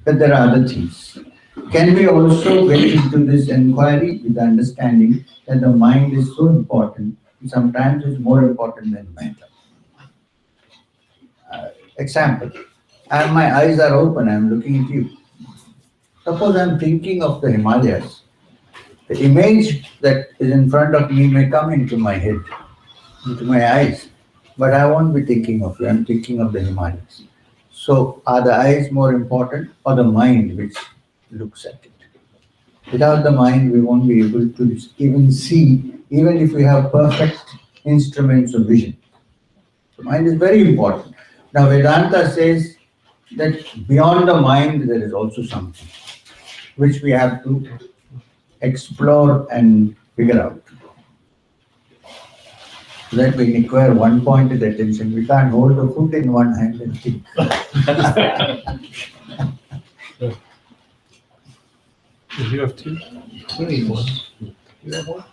Speaker 2: but there are other things? Can we also get into this inquiry with the understanding that the mind is so important, and sometimes it's more important than matter? Example, my eyes are open, I'm looking at you. Suppose I'm thinking of the Himalayas. The image that is in front of me may come into my head, into my eyes, but I won't be thinking of you, I'm thinking of the Himalayas. So are the eyes more important or the mind which looks at it? Without the mind, we won't be able to even see, even if we have perfect instruments of vision. The mind is very important. Now Vedanta says that beyond the mind, there is also something which we have to explore and figure out. So that we require one pointed attention. We can't hold the foot in one hand and think.
Speaker 5: You have two? You need one. You have one?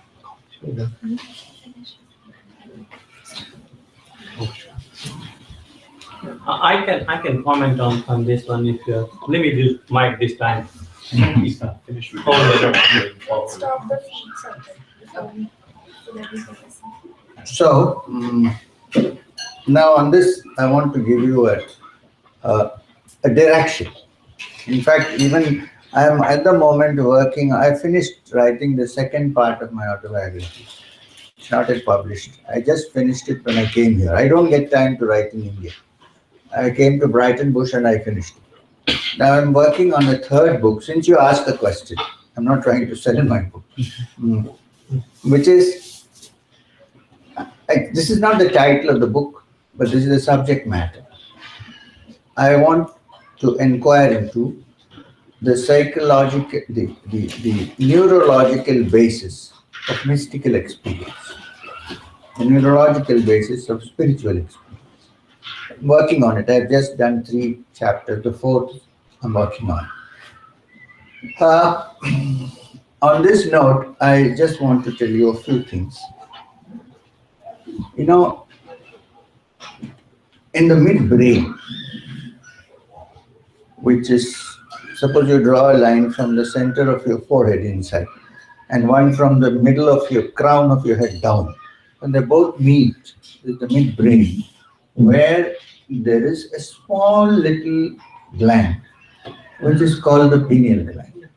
Speaker 5: Okay.
Speaker 4: I can comment on this one if you let me do mic this time.
Speaker 1: He's not finished with
Speaker 7: Stop the feed something. So that we can listen.
Speaker 2: So now on this, I want to give you a direction. In fact, even I am at the moment working, I finished writing the second part of my autobiography. It's not yet published. I just finished it when I came here. I don't get time to write in India. I came to Brighton Bush and I finished it. Now I'm working on a third book. Since you asked the question, I'm not trying to sell my book, which is, this is not the title of the book, but this is the subject matter. I want to inquire into the psychological, the neurological basis of mystical experience, the neurological basis of spiritual experience. I'm working on it. I've just done 3 chapters. The 4th I'm working on. On this note, I just want to tell you a few things. You know, in the midbrain, which is, suppose you draw a line from the center of your forehead inside and one from the middle of your crown of your head down, and they both meet with the midbrain, where there is a small little gland which is called the pineal gland.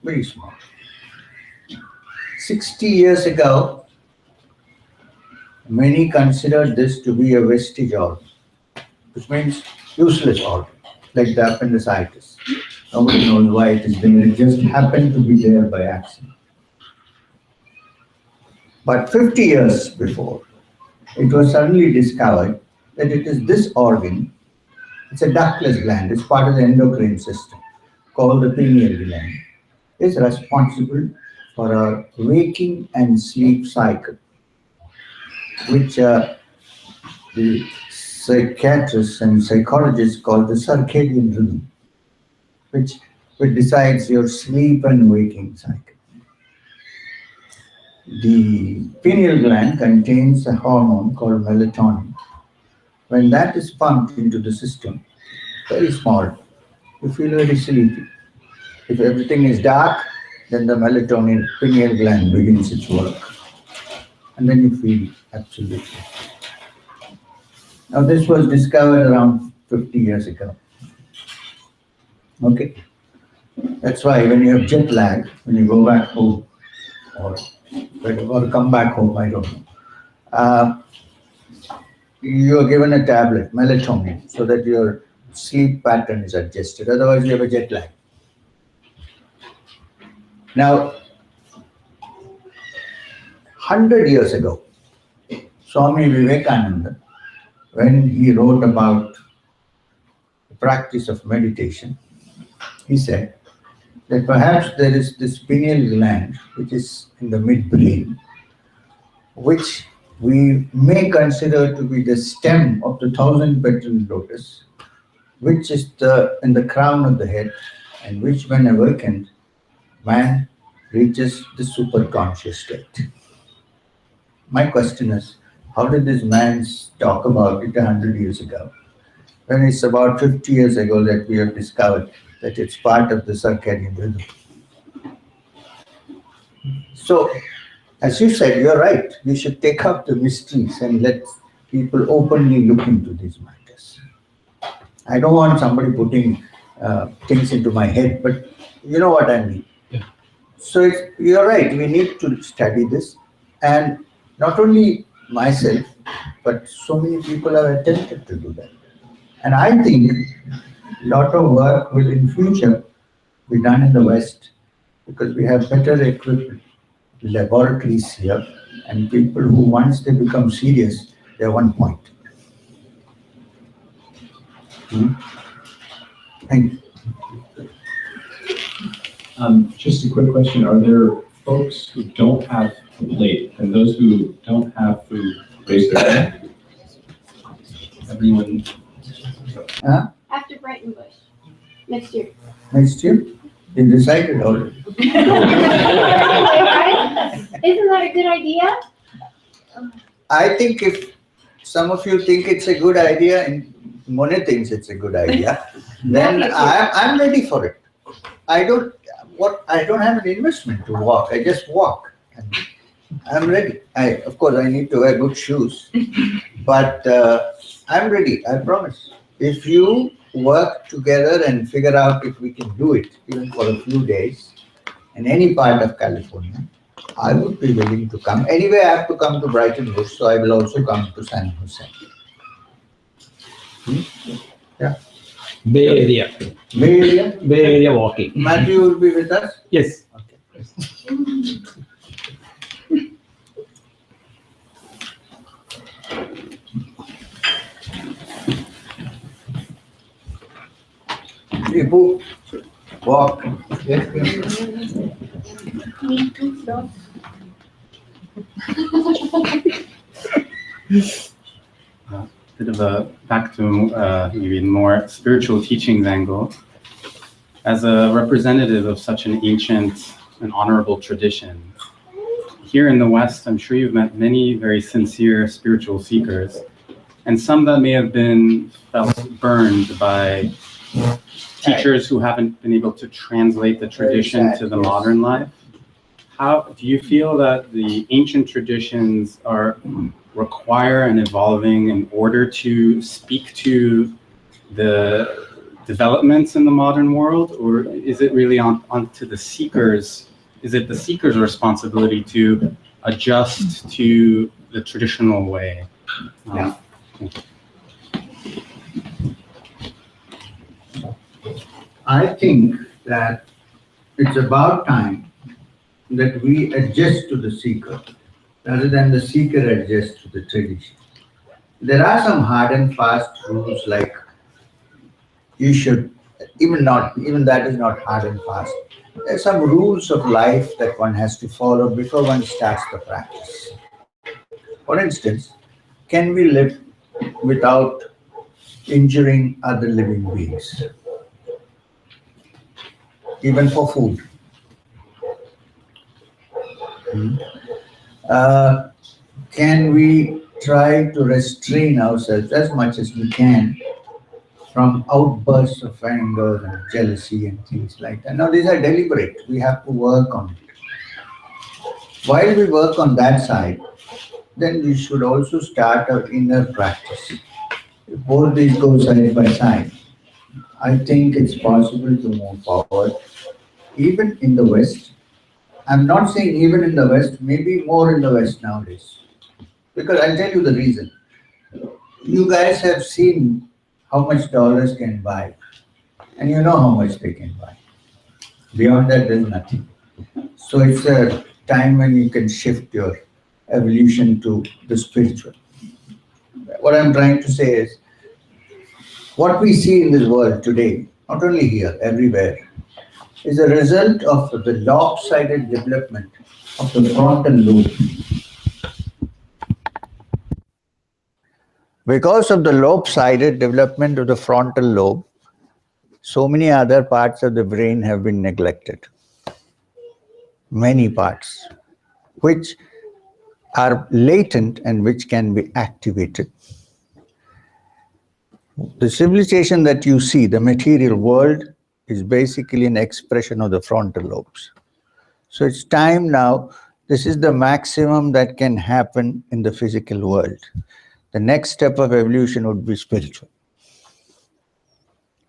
Speaker 2: Very small. 60 years ago, many considered this to be a vestige organ, which means useless organ, like the appendicitis. Nobody knows why it is there. It just happened to be there by accident. But 50 years before, it was suddenly discovered that it is this organ, it's a ductless gland, it's part of the endocrine system, called the pineal gland, is responsible for our waking and sleep cycle, which the psychiatrists and psychologists call the circadian rhythm, which decides your sleep and waking cycle. The pineal gland contains a hormone called melatonin. When that is pumped into the system, very small, you feel very sleepy. If everything is dark, then the melatonin pineal gland begins its work. and then you feel absolutely. Now this was discovered around 50 years ago. Okay? That's why when you have jet lag, when you go back home, or come back home, I don't know, you are given a tablet, melatonin, so that your sleep pattern is adjusted. Otherwise, you have a jet lag. Now, 100 years ago, Swami Vivekananda, when he wrote about the practice of meditation, he said that perhaps there is this pineal gland, which is in the midbrain, which we may consider to be the stem of the 1,000-petaled lotus, which is in the crown of the head, and which, when awakened, man reaches the superconscious state. My question is, how did this man talk about it 100 years ago, when it's about 50 years ago that we have discovered that it's part of the circadian rhythm? So, as you said, you're right. We should take up the mysteries and let people openly look into these matters. I don't want somebody putting things into my head, but you know what I mean.
Speaker 5: Yeah.
Speaker 2: So you're right. We need to study this, and not only myself, but so many people have attempted to do that. And I think a lot of work will in future be done in the West, because we have better equipped laboratories here, and people who, once they become serious, they're one point. Thank you.
Speaker 1: Just a quick question. Are there folks who don't have a plate, and those who don't have food raise their hand? Everyone?
Speaker 8: After Brighton Bush, next year.
Speaker 2: Next year? You decided already.
Speaker 8: Isn't that a good idea?
Speaker 2: I think if some of you think it's a good idea, and Mone thinks it's a good idea, then I'm ready for it. I don't have an investment to walk. I just walk. And I'm ready. Of course, I need to wear good shoes, but I'm ready. I promise. If you work together and figure out if we can do it, even for a few days, in any part of California, I would be willing to come. Anyway, I have to come to Brighton Bush, so I will also come to San Jose. Yeah.
Speaker 9: Bay Area.
Speaker 2: Bay Area?
Speaker 9: Bay Area walking.
Speaker 2: Matthew will be with us?
Speaker 9: Yes.
Speaker 2: Okay. People walk. Yes,
Speaker 8: Me too, so.
Speaker 10: Bit of a back to maybe more spiritual teachings angle. As a representative of such an ancient and honorable tradition, here in the West, I'm sure you've met many very sincere spiritual seekers, and some that may have been felt burned by teachers who haven't been able to translate the tradition to the modern life. How do you feel that the ancient traditions require an evolving in order to speak to the developments in the modern world, or is it really onto the seekers? Is it the seeker's responsibility to adjust to the traditional way?
Speaker 2: Yeah. I think that it's about time that we adjust to the seeker rather than the seeker adjust to the tradition. There are some hard and fast rules, like you should, even that is not hard and fast. There are some rules of life that one has to follow before one starts the practice. For instance, can we live without injuring other living beings? Even for food. Can we try to restrain ourselves as much as we can from outbursts of anger and jealousy and things like that? Now, these are deliberate. We have to work on it. While we work on that side, then we should also start our inner practice. If both these go side by side, I think it's possible to move forward, even in the West. I'm not saying even in the West, maybe more in the West nowadays. Because I'll tell you the reason. You guys have seen how much dollars can buy, and you know how much they can buy. Beyond that, there's nothing. So it's a time when you can shift your evolution to the spiritual. What I'm trying to say is, what we see in this world today, not only here, everywhere, is a result of the lopsided development of the frontal lobe. Because of the lopsided development of the frontal lobe, so many other parts of the brain have been neglected. Many parts, which are latent and which can be activated. The civilization that you see, the material world, is basically an expression of the frontal lobes. So it's time now, this is the maximum that can happen in the physical world. The next step of evolution would be spiritual.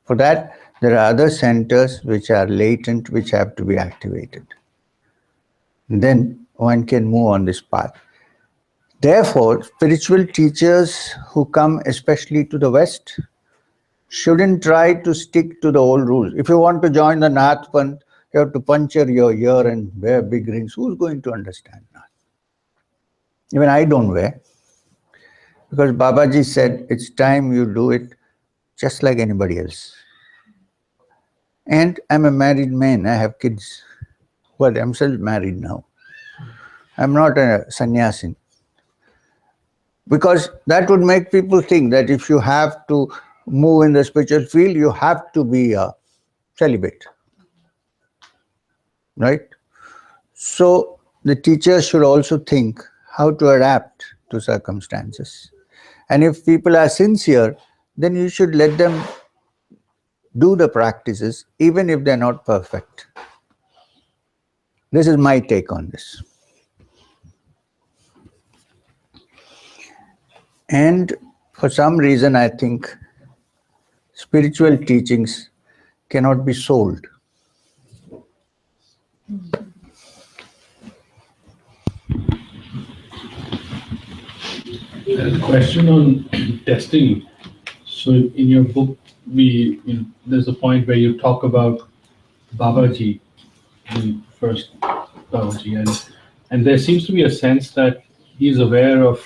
Speaker 2: For that, there are other centers which are latent, which have to be activated. Then one can move on this path. Therefore, spiritual teachers who come especially to the West shouldn't try to stick to the old rules. If you want to join the Nath Panth, you have to puncture your ear and wear big rings. Who's going to understand Nath? Even I don't wear. Because Babaji said, it's time you do it just like anybody else. And I'm a married man, I have kids who are themselves married now. I'm not a sannyasin. Because that would make people think that if you have to move in the spiritual field, you have to be a celibate. Right? So the teachers should also think how to adapt to circumstances. And if people are sincere, then you should let them do the practices, even if they're not perfect. This is my take on this. And for some reason, I think spiritual teachings cannot be sold.
Speaker 5: A question on destiny. So in your book, there's a point where you talk about Babaji, the first Babaji, and there seems to be a sense that he's aware of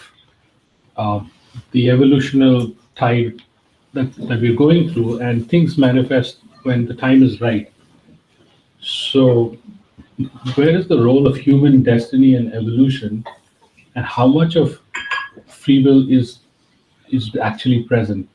Speaker 5: the evolutional tide that we're going through, and things manifest when the time is right. So where is the role of human destiny and evolution, and how much of free will is actually present?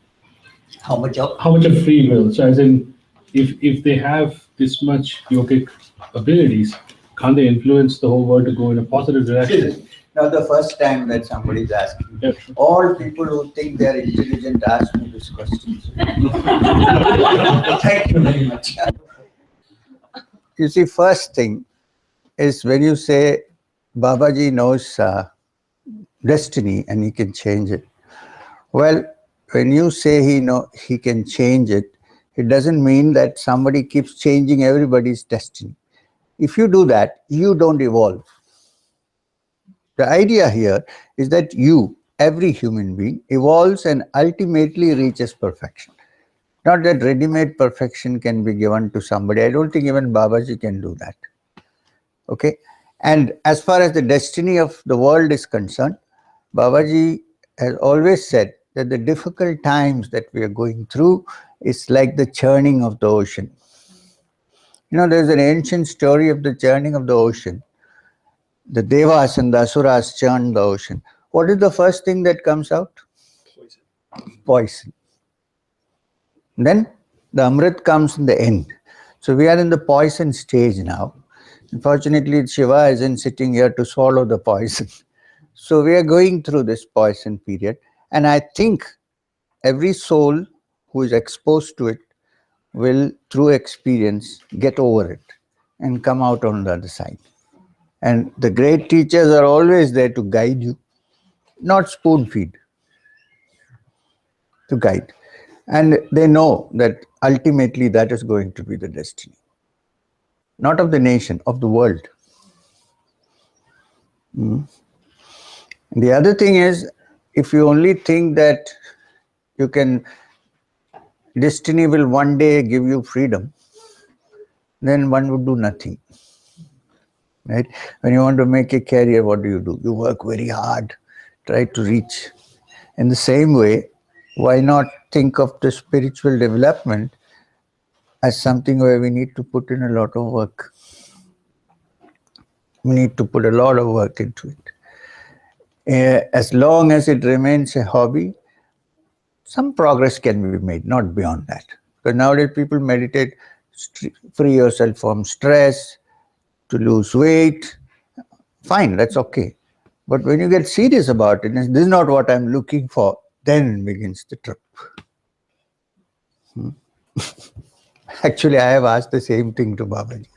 Speaker 2: How much of
Speaker 5: free will? So as in, if they have this much yogic abilities, can't they influence the whole world to go in a positive direction?
Speaker 2: Now the first time that somebody is asking, all people who think they are intelligent ask me this question. Thank you very much. You see, first thing is when you say Babaji knows destiny and he can change it. Well, when you say he can change it, it doesn't mean that somebody keeps changing everybody's destiny. If you do that, you don't evolve. The idea here is that every human being, evolves and ultimately reaches perfection. Not that ready-made perfection can be given to somebody. I don't think even Babaji can do that. Okay? And as far as the destiny of the world is concerned, Babaji has always said that the difficult times that we are going through is like the churning of the ocean. There's an ancient story of the churning of the ocean. The Devas and the Asuras churned the ocean. What is the first thing that comes out? Poison. Then the Amrit comes in the end. So we are in the poison stage now. Unfortunately, Shiva isn't sitting here to swallow the poison. So we are going through this poison period. And I think every soul who is exposed to it will, through experience, get over it and come out on the other side. And the great teachers are always there to guide you. not spoon feed, to guide. And they know that ultimately that is going to be the destiny. Not of the nation, of the world. The other thing is, if you only think that you can, destiny will one day give you freedom, then one would do nothing. Right? When you want to make a career, what do? You work very hard, try to reach. In the same way, why not think of the spiritual development as something where we need to put in a lot of work? We need to put a lot of work into it. As long as it remains a hobby, some progress can be made, not beyond that. Because nowadays people meditate, free yourself from stress, to lose weight, fine, that's okay. But when you get serious about it, this is not what I'm looking for, then begins the trip. Actually, I have asked the same thing to Babaji.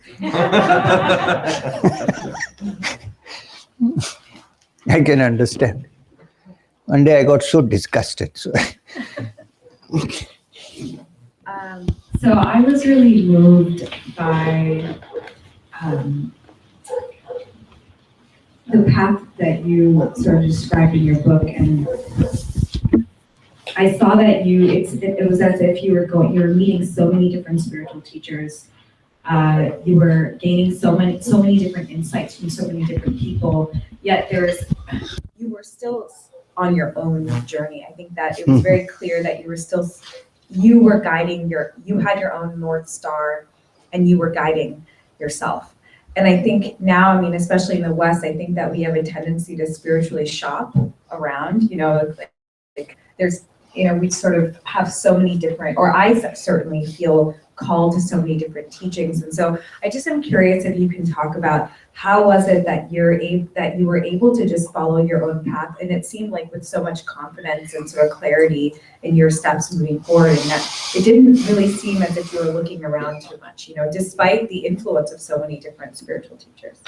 Speaker 2: I can understand. One day I got so disgusted. So,
Speaker 11: so I was really moved by the path that you sort of described in your book, and I saw that it was as if you were meeting so many different spiritual teachers. You were gaining so many different insights from so many different people, yet you were still on your own journey. I think that it was very clear that you were guiding you had your own North Star, and you were guiding yourself. And I think now, I mean, especially in the West, I think that we have a tendency to spiritually shop around, like there's, we sort of have so many different, or I certainly feel called to so many different teachings. And so I just am curious if you can talk about how was it that you were able to just follow your own path, and it seemed like with so much confidence and sort of clarity in your steps moving forward, and that it didn't really seem as if you were looking around too much, despite the influence of so many different spiritual teachers.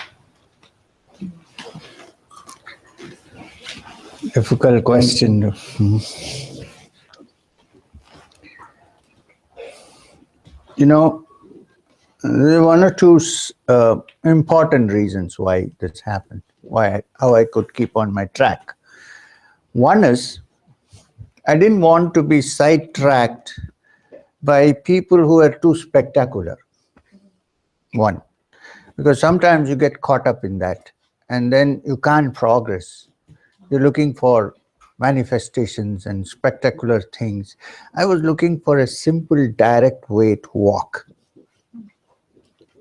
Speaker 2: difficult question. There are one or two important reasons why this happened, how I could keep on my track. One is, I didn't want to be sidetracked by people who are too spectacular. One, because sometimes you get caught up in that and then you can't progress. You're looking for manifestations and spectacular things. I was looking for a simple, direct way to walk.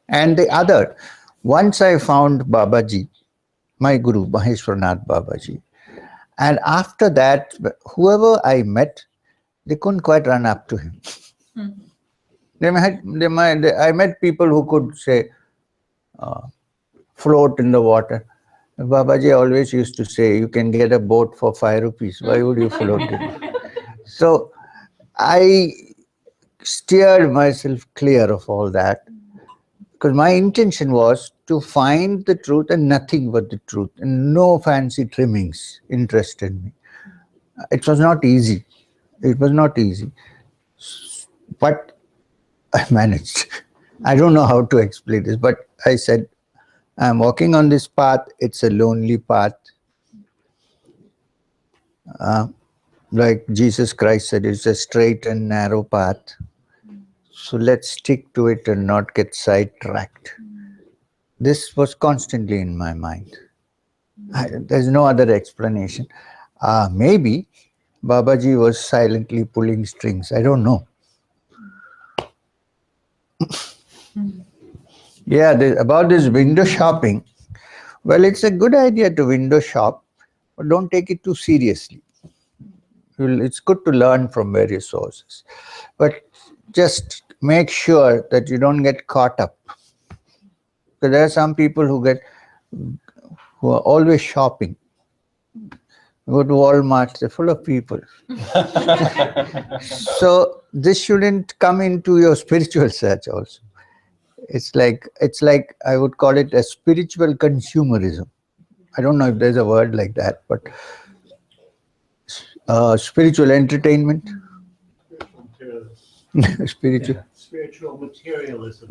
Speaker 2: And the other, once I found Babaji, my guru, Maheshwarnath Babaji, and after that, whoever I met, they couldn't quite run up to him. I met people who could say, float in the water. Babaji always used to say, you can get a boat for 5 rupees. Why would you float it? So I steered myself clear of all that, because my intention was to find the truth and nothing but the truth, and no fancy trimmings interested me. It was not easy. It was not easy. But I managed. I don't know how to explain this, but I said, I'm walking on this path. It's a lonely path. Like Jesus Christ said, it's a straight and narrow path. So let's stick to it and not get sidetracked. This was constantly in my mind. There's no other explanation. Maybe Babaji was silently pulling strings. I don't know. Yeah, about this window shopping. Well, it's a good idea to window shop, but don't take it too seriously. It's good to learn from various sources, but just make sure that you don't get caught up. Because there are some people who are always shopping. Go to Walmart, they're full of people. So this shouldn't come into your spiritual search also. It's like I would call it a spiritual consumerism. I don't know if there's a word like that, but Spiritual entertainment. Spiritual.
Speaker 12: Spiritual materialism.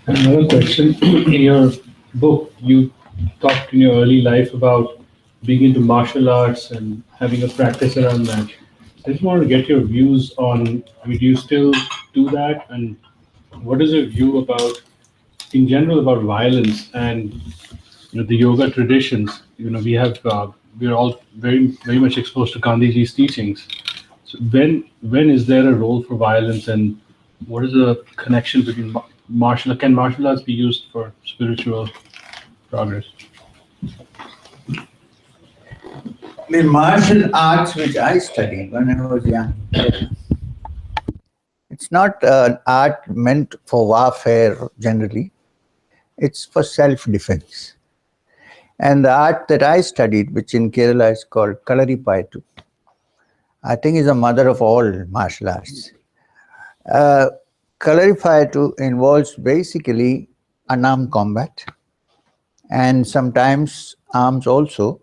Speaker 5: Another question. In your book, you talked in your early life about being into martial arts and having a practice around that. I just wanted to get your views on, do you still do that? And what is your view about, in general, about violence and the yoga traditions? We have, we're all very much exposed to Gandhiji's teachings. So when is there a role for violence, and what is the connection between can martial arts be used for spiritual progress?
Speaker 2: The martial arts which I studied when I was young, it's not an art meant for warfare generally, it's for self-defense. And the art that I studied, which in Kerala is called Kalaripayattu, I think is the mother of all martial arts. Kalaripayattu involves basically unarmed combat and sometimes arms also,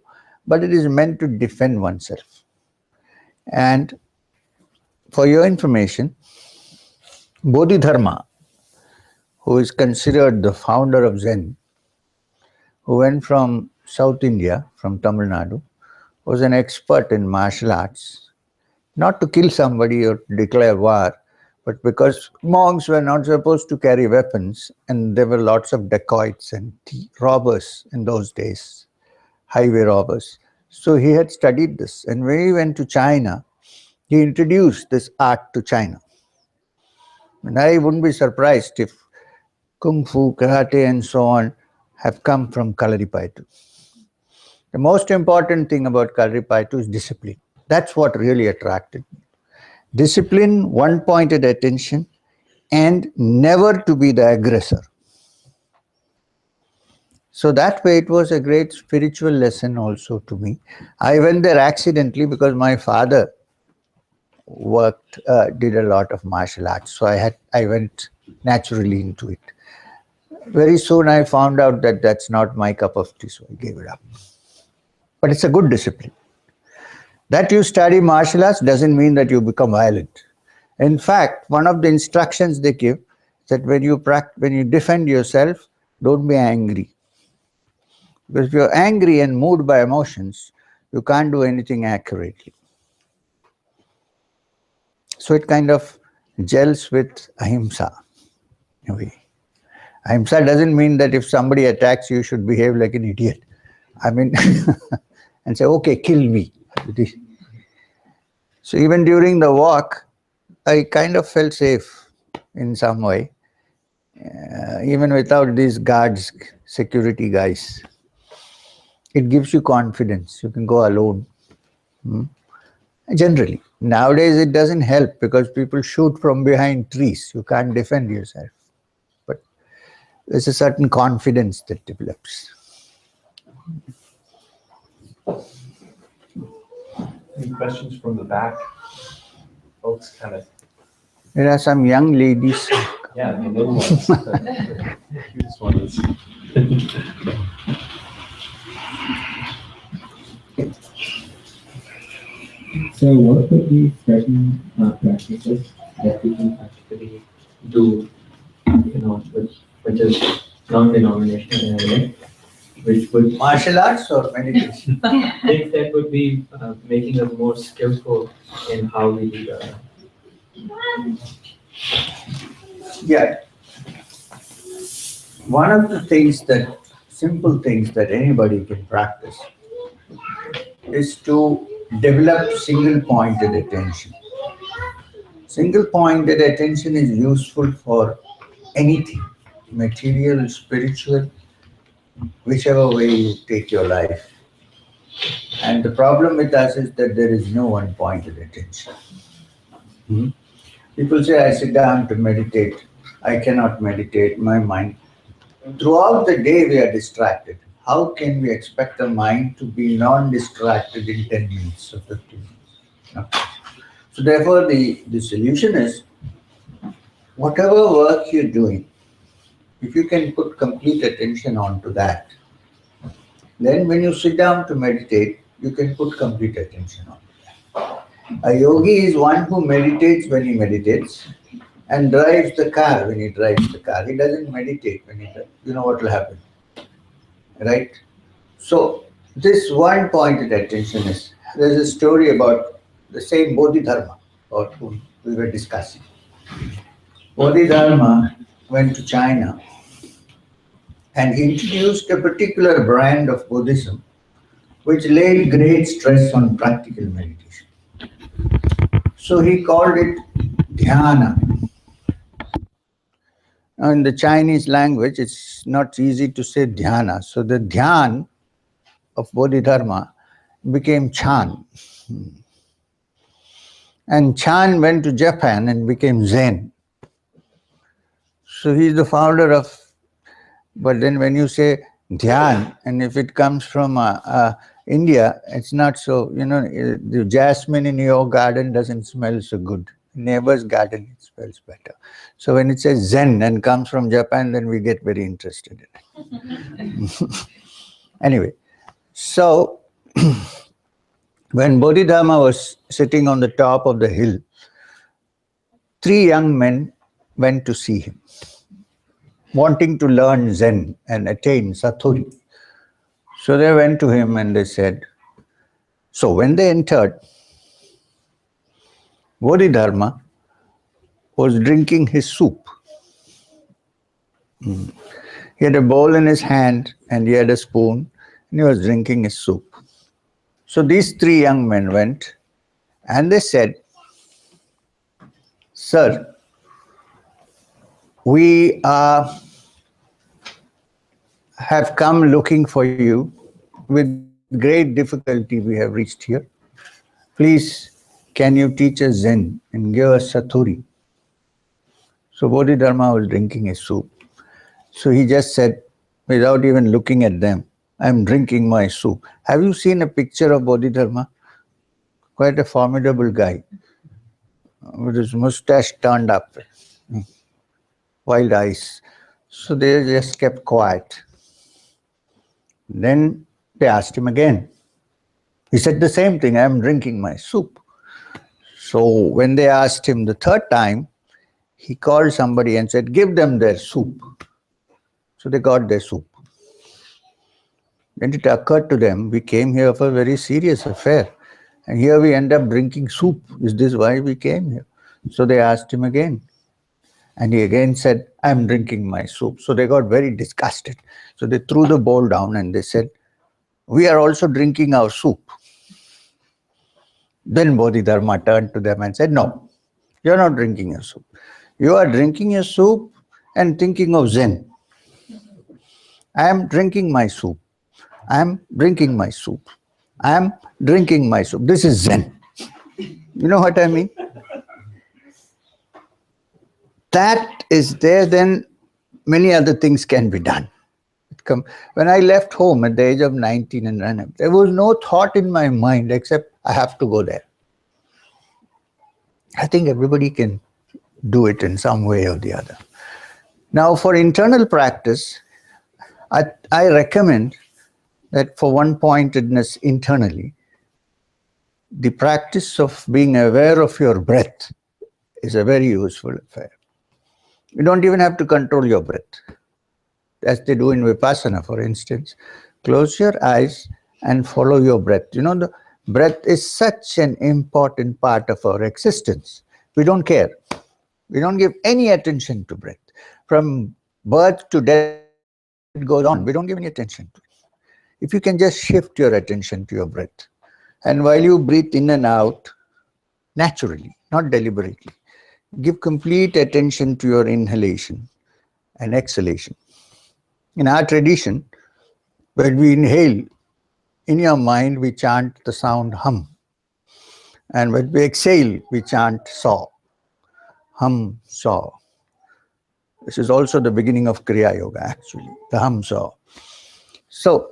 Speaker 2: but it is meant to defend oneself. And for your information, Bodhidharma, who is considered the founder of Zen, who went from South India, from Tamil Nadu, was an expert in martial arts, not to kill somebody or declare war, but because monks were not supposed to carry weapons and there were lots of dacoits and robbers in those days, highway robbers. So he had studied this, and when he went to China, he introduced this art to China. And I wouldn't be surprised if Kung Fu, Karate and so on have come from Kalaripayattu. The most important thing about Kalaripayattu is discipline. That's what really attracted me. Discipline, one-pointed attention, and never to be the aggressor. So that way it was a great spiritual lesson also to me. I went there accidentally because my father did a lot of martial arts. So I went naturally into it. Very soon I found out that that's not my cup of tea, so I gave it up. But it's a good discipline. That you study martial arts doesn't mean that you become violent. In fact, one of the instructions they give is that when you defend yourself, don't be angry. Because if you're angry and moved by emotions, you can't do anything accurately. So it kind of gels with ahimsa in a way. Ahimsa doesn't mean that if somebody attacks you, you should behave like an idiot. I mean, and say, okay, kill me. So even during the walk, I kind of felt safe in some way, even without these guards, security guys. It gives you confidence. You can go alone. Generally. Nowadays it doesn't help because people shoot from behind trees. You can't defend yourself. But there's a certain confidence that develops.
Speaker 13: Any questions from the back? Folks kind of...
Speaker 2: There are some young ladies.
Speaker 13: Yeah, the little ones. The cutest ones.
Speaker 14: So what would be certain practices that we can practically do, which is non-denominational in a way, which would...
Speaker 2: Martial arts or meditation?
Speaker 14: Things that would be making us more skillful in how we do that.
Speaker 2: Yeah. One of the simple things that anybody can practice is to develop single-pointed attention. Single-pointed attention is useful for anything, material, spiritual, whichever way you take your life. And the problem with us is that there is no one-pointed attention. People say, I sit down to meditate. I cannot meditate, my mind. Throughout the day we are distracted. How can we expect the mind to be non-distracted in 10 minutes or 15 minutes? No. So therefore, the solution is, whatever work you're doing, if you can put complete attention onto that, then when you sit down to meditate, you can put complete attention on that. A yogi is one who meditates when he meditates and drives the car when he drives the car. He doesn't meditate when he drives. You know what will happen, right? So this one pointed attention is, there's a story about the same Bodhidharma about whom we were discussing. Bodhidharma went to China and he introduced a particular brand of Buddhism which laid great stress on practical meditation. So he called it dhyana. Now in the Chinese language, it's not easy to say dhyana. So the dhyan of Bodhidharma became Chan. And Chan went to Japan and became Zen. So he's the founder of, but then when you say dhyan, and if it comes from India, it's not so, the jasmine in your garden doesn't smell so good. Neighbor's garden, it smells better. So when it says Zen and comes from Japan, then we get very interested in it. Anyway, so when Bodhidharma was sitting on the top of the hill, 3 young men went to see him, wanting to learn Zen and attain Satori. So they went to him and they said, so when they entered, Bodhidharma was drinking his soup. He had a bowl in his hand and he had a spoon and he was drinking his soup. So these 3 young men went and they said, sir, we have come looking for you. With great difficulty we have reached here. Please, can you teach us Zen and give us Satori? So Bodhidharma was drinking his soup. So he just said, without even looking at them, I'm drinking my soup. Have you seen a picture of Bodhidharma? Quite a formidable guy, with his mustache turned up, wild eyes. So they just kept quiet. Then they asked him again. He said the same thing, I'm drinking my soup. So when they asked him the 3rd time, he called somebody and said, give them their soup. So they got their soup. Then it occurred to them, we came here for a very serious affair. And here we end up drinking soup. Is this why we came here? So they asked him again. And he again said, I'm drinking my soup. So they got very disgusted. So they threw the bowl down and they said, we are also drinking our soup. Then Bodhidharma turned to them and said, no, you're not drinking your soup. You are drinking your soup and thinking of Zen. I am drinking my soup. I am drinking my soup. I am drinking my soup. This is Zen. You know what I mean? That is there, then many other things can be done. When I left home at the age of 19 and ran up, there was no thought in my mind except I have to go there. I think everybody can do it in some way or the other. Now for internal practice, I recommend that for one-pointedness internally, the practice of being aware of your breath is a very useful affair. You don't even have to control your breath. As they do in Vipassana, for instance. Close your eyes and follow your breath. You know, the breath is such an important part of our existence. We don't care. We don't give any attention to breath. From birth to death, it goes on. We don't give any attention to it. If you can just shift your attention to your breath, and while you breathe in and out, naturally, not deliberately, give complete attention to your inhalation and exhalation. In our tradition, when we inhale, in your mind we chant the sound hum. And when we exhale, we chant saw. Hum, saw. This is also the beginning of Kriya Yoga, actually, the hum, saw. So,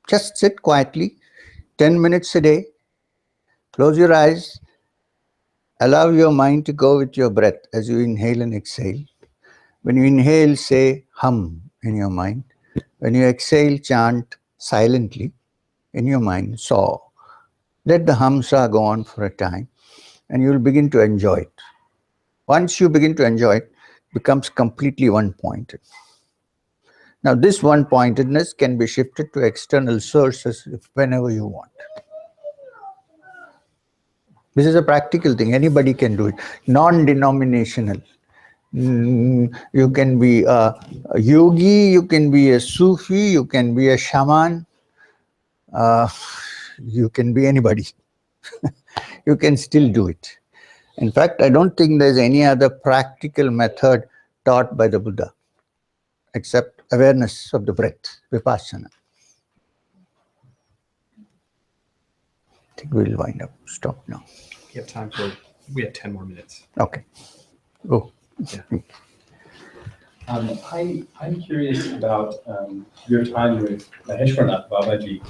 Speaker 2: just sit quietly, 10 minutes a day, close your eyes, Allow your mind to go with your breath as you inhale and exhale. When you inhale, say hum in your mind. When you exhale, chant silently in your mind, saw. Let the hamsa go on for a time and you will begin to enjoy it. Once you begin to enjoy it, it becomes completely one-pointed. Now this one-pointedness can be shifted to external sources whenever you want. This is a practical thing. Anybody can do it. Non-denominational. You can be a yogi, you can be a Sufi, you can be a shaman, you can be anybody. You can still do it. In fact, I don't think there's any other practical method taught by the Buddha except awareness of the breath, vipassana. I think we'll wind up, stop now.
Speaker 13: We have time for, we have 10 more minutes.
Speaker 2: Okay. Go.
Speaker 13: Yeah.
Speaker 1: I'm curious about your time with Maheshwarnath Babaji.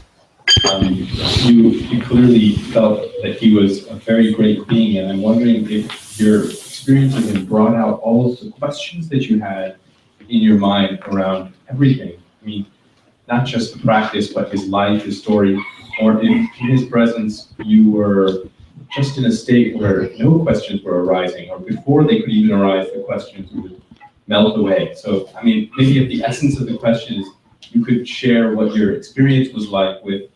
Speaker 1: You clearly felt that he was a very great being, and I'm wondering if your experience with him brought out all of the questions that you had in your mind around everything. I mean, not just the practice, but his life, his story, or if in his presence you were just in a state where no questions were arising, or before they could even arise, the questions would melt away. So, I mean, maybe at the essence of the question is you could share what your experience was like with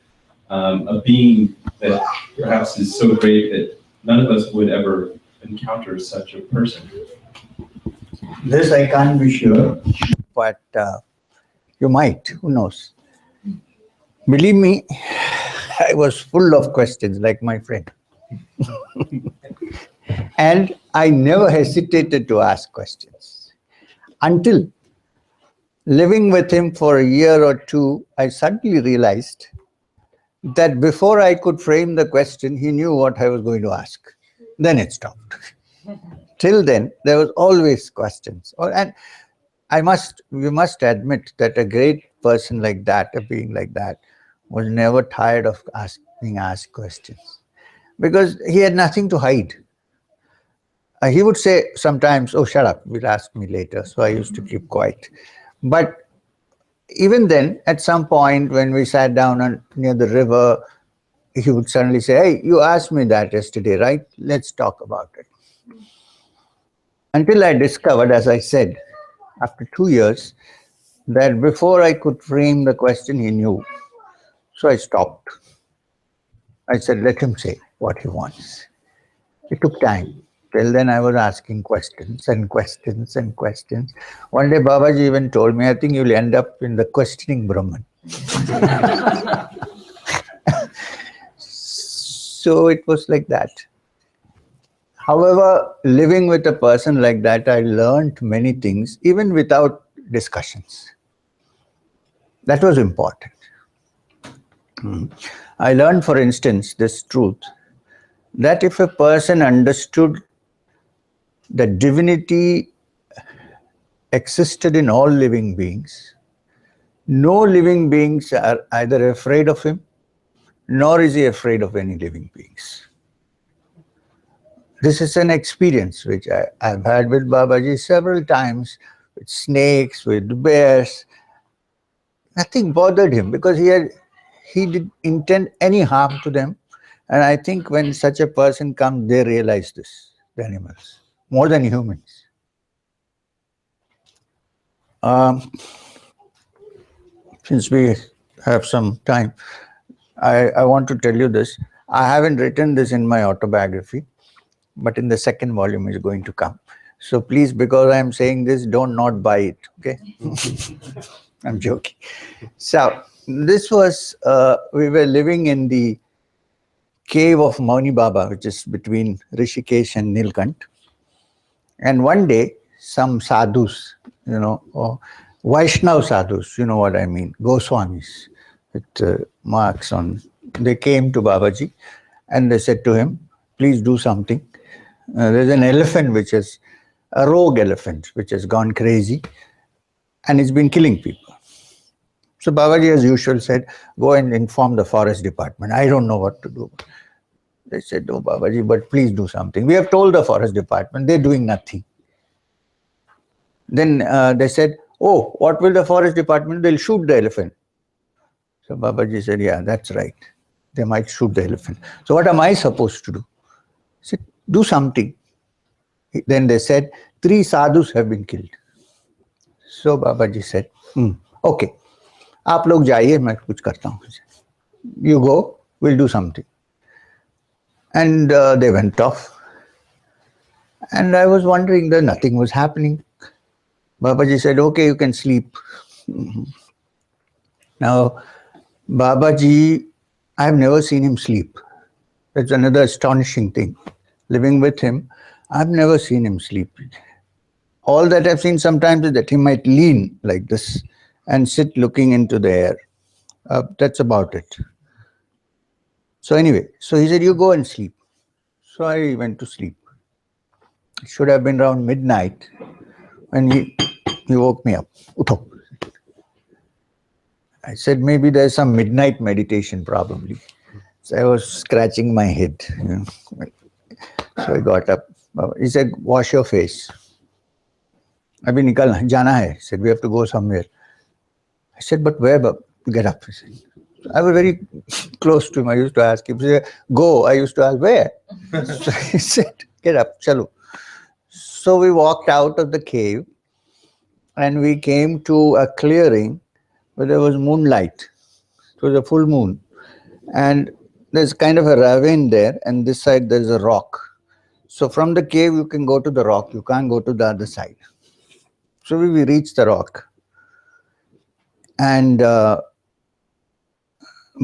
Speaker 1: a being that perhaps is so great that none of us would ever encounter such a person.
Speaker 2: This I can't be sure, but you might, who knows. Believe me, I was full of questions like my friend. And I never hesitated to ask questions. Until living with him for a year or two, I suddenly realized that before I could frame the question, he knew what I was going to ask. Then it stopped. Till then, there was always questions. And we must admit that a great person like that, a being like that, was never tired of being asked questions. Because he had nothing to hide. He would say sometimes, oh, shut up, we'll ask me later. So I used to keep quiet. But even then, at some point when we sat down near the river, he would suddenly say, hey, you asked me that yesterday, right? Let's talk about it. Until I discovered, as I said, after 2 years, that before I could frame the question, he knew. So I stopped. I said, let him say what he wants. It took time. Till then, I was asking questions and questions and questions. One day, Babaji even told me, I think you'll end up in the questioning Brahman. So it was like that. However, living with a person like that, I learned many things, even without discussions. That was important. I learned, for instance, this truth, that if a person understood that divinity existed in all living beings, no living beings are either afraid of him, nor is he afraid of any living beings. This is an experience which I've had with Babaji several times, with snakes, with bears. Nothing bothered him because he didn't intend any harm to them. And I think when such a person comes, they realize this, the animals, more than humans. Since we have some time, I want to tell you this. I haven't written this in my autobiography, but in the second volume is going to come. So please, because I'm saying this, don't not buy it, okay? I'm joking. So this was, we were living in the cave of Mauni Baba, which is between Rishikesh and Nilkant. And one day, some sadhus, or Vaishnav sadhus, you know what I mean, Goswamis, with marks on, they came to Babaji and they said to him, please do something. There's an elephant which is a rogue elephant which has gone crazy and it's been killing people. So Babaji, as usual, said, go and inform the forest department. I don't know what to do. They said, "Oh, Babaji, but please do something. We have told the forest department, they're doing nothing." Then they said, "Oh, what will the forest department? They'll shoot the elephant." So Babaji said, "Yeah, that's right. They might shoot the elephant. So what am I supposed to do?" I said, "Do something." Then they said, 3 sadhus have been killed. So Babaji said, "Okay, आप लोग जाइए, मैं कुछ करता हूँ." You go, we'll do something. And they went off. And I was wondering that nothing was happening. Babaji said, "Okay, you can sleep." Now, Babaji, I've never seen him sleep. That's another astonishing thing. Living with him, I've never seen him sleep. All that I've seen sometimes is that he might lean like this and sit looking into the air. That's about it. So anyway, so he said, "You go and sleep." So I went to sleep. It should have been around midnight when he woke me up. Utho. I said, maybe there's some midnight meditation probably. So I was scratching my head. So I got up. He said, "Wash your face." Abhi nikalna, jana hai. He said, "We have to go somewhere." I said, "But where, Bab? Get up." He said. I was very close to him. I used to ask him, he said, "Go." I used to ask, "Where?" So he said, "Get up, chalo." So we walked out of the cave and we came to a clearing where there was moonlight. It was a full moon. And there's kind of a ravine there, and this side there's a rock. So from the cave you can go to the rock, you can't go to the other side. So we reached the rock. And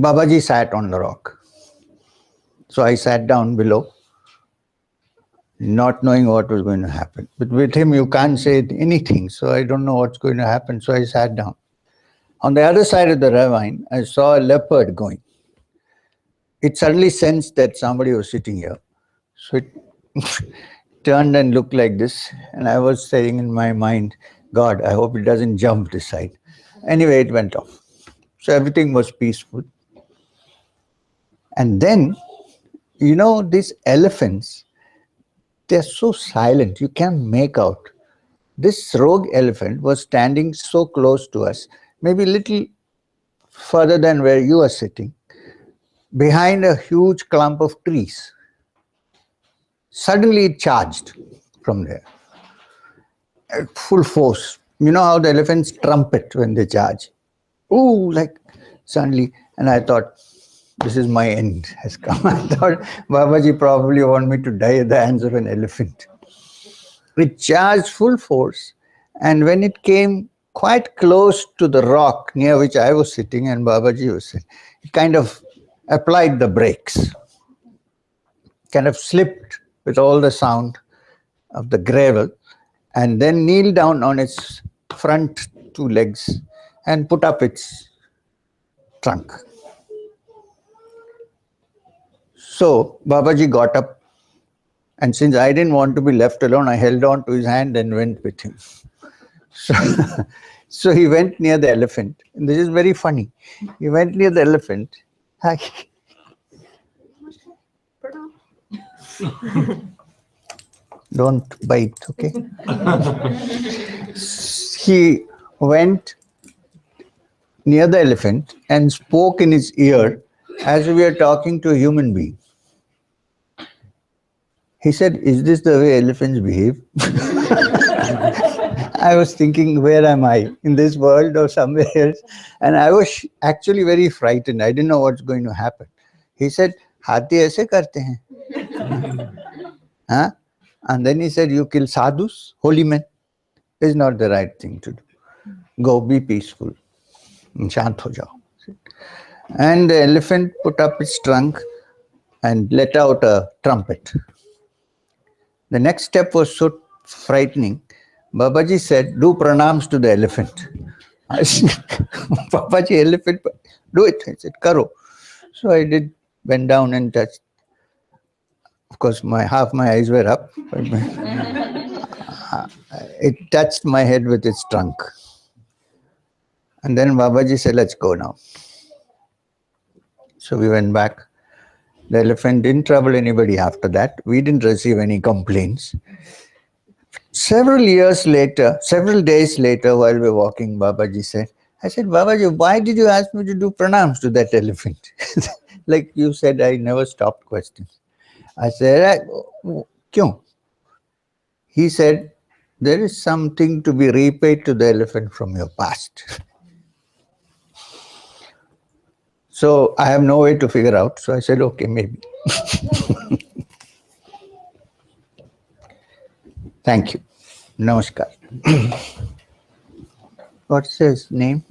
Speaker 2: Babaji sat on the rock. So I sat down below, not knowing what was going to happen. But with him you can't say anything, so I don't know what's going to happen. So I sat down. On the other side of the ravine, I saw a leopard going. It suddenly sensed that somebody was sitting here. So it turned and looked like this. And I was saying in my mind, "God, I hope it doesn't jump this side." Anyway, it went off. So everything was peaceful. And then, these elephants, they're so silent, you can't make out. This rogue elephant was standing so close to us, maybe a little further than where you are sitting, behind a huge clump of trees. Suddenly it charged from there at full force. You know how the elephants trumpet when they charge? Ooh, like suddenly. And I thought, this is my end has come. I thought Babaji probably want me to die at the hands of an elephant. It charged full force. And when it came quite close to the rock near which I was sitting and Babaji was sitting, it kind of applied the brakes, kind of slipped with all the sound of the gravel, and then kneeled down on its front 2 legs and put up its trunk. So Babaji got up, and since I didn't want to be left alone, I held on to his hand and went with him. So he went near the elephant. And this is very funny. He went near the elephant. Hi. Don't bite, okay? He went near the elephant and spoke in his ear as if we are talking to a human being. He said, "Is this the way elephants behave?" I was thinking, where am I? In this world or somewhere else? And I was actually very frightened. I didn't know what's going to happen. He said, "Hathi aise karte hain." Huh? And then he said, "You kill sadhus, holy men. It's not the right thing to do. Go, be peaceful. Shant ho jao." And the elephant put up its trunk and let out a trumpet. The next step was so frightening. Babaji said, "Do pranams to the elephant." I said, "Babaji, elephant, do it." I said, "Karo." So I did, went down and touched. Of course, half my eyes were up. But it touched my head with its trunk. And then Babaji said, "Let's go now." So we went back. The elephant didn't trouble anybody after that. We didn't receive any complaints. Several days later, while we were walking, Babaji said, I said, Babaji, why did you ask me to do pranams to that elephant? Like you said, I never stopped questions. I said, Kyun? He said, there is something to be repaid to the elephant from your past. So I have no way to figure out. So I said, okay, maybe. Thank you. Namaskar. What's his name?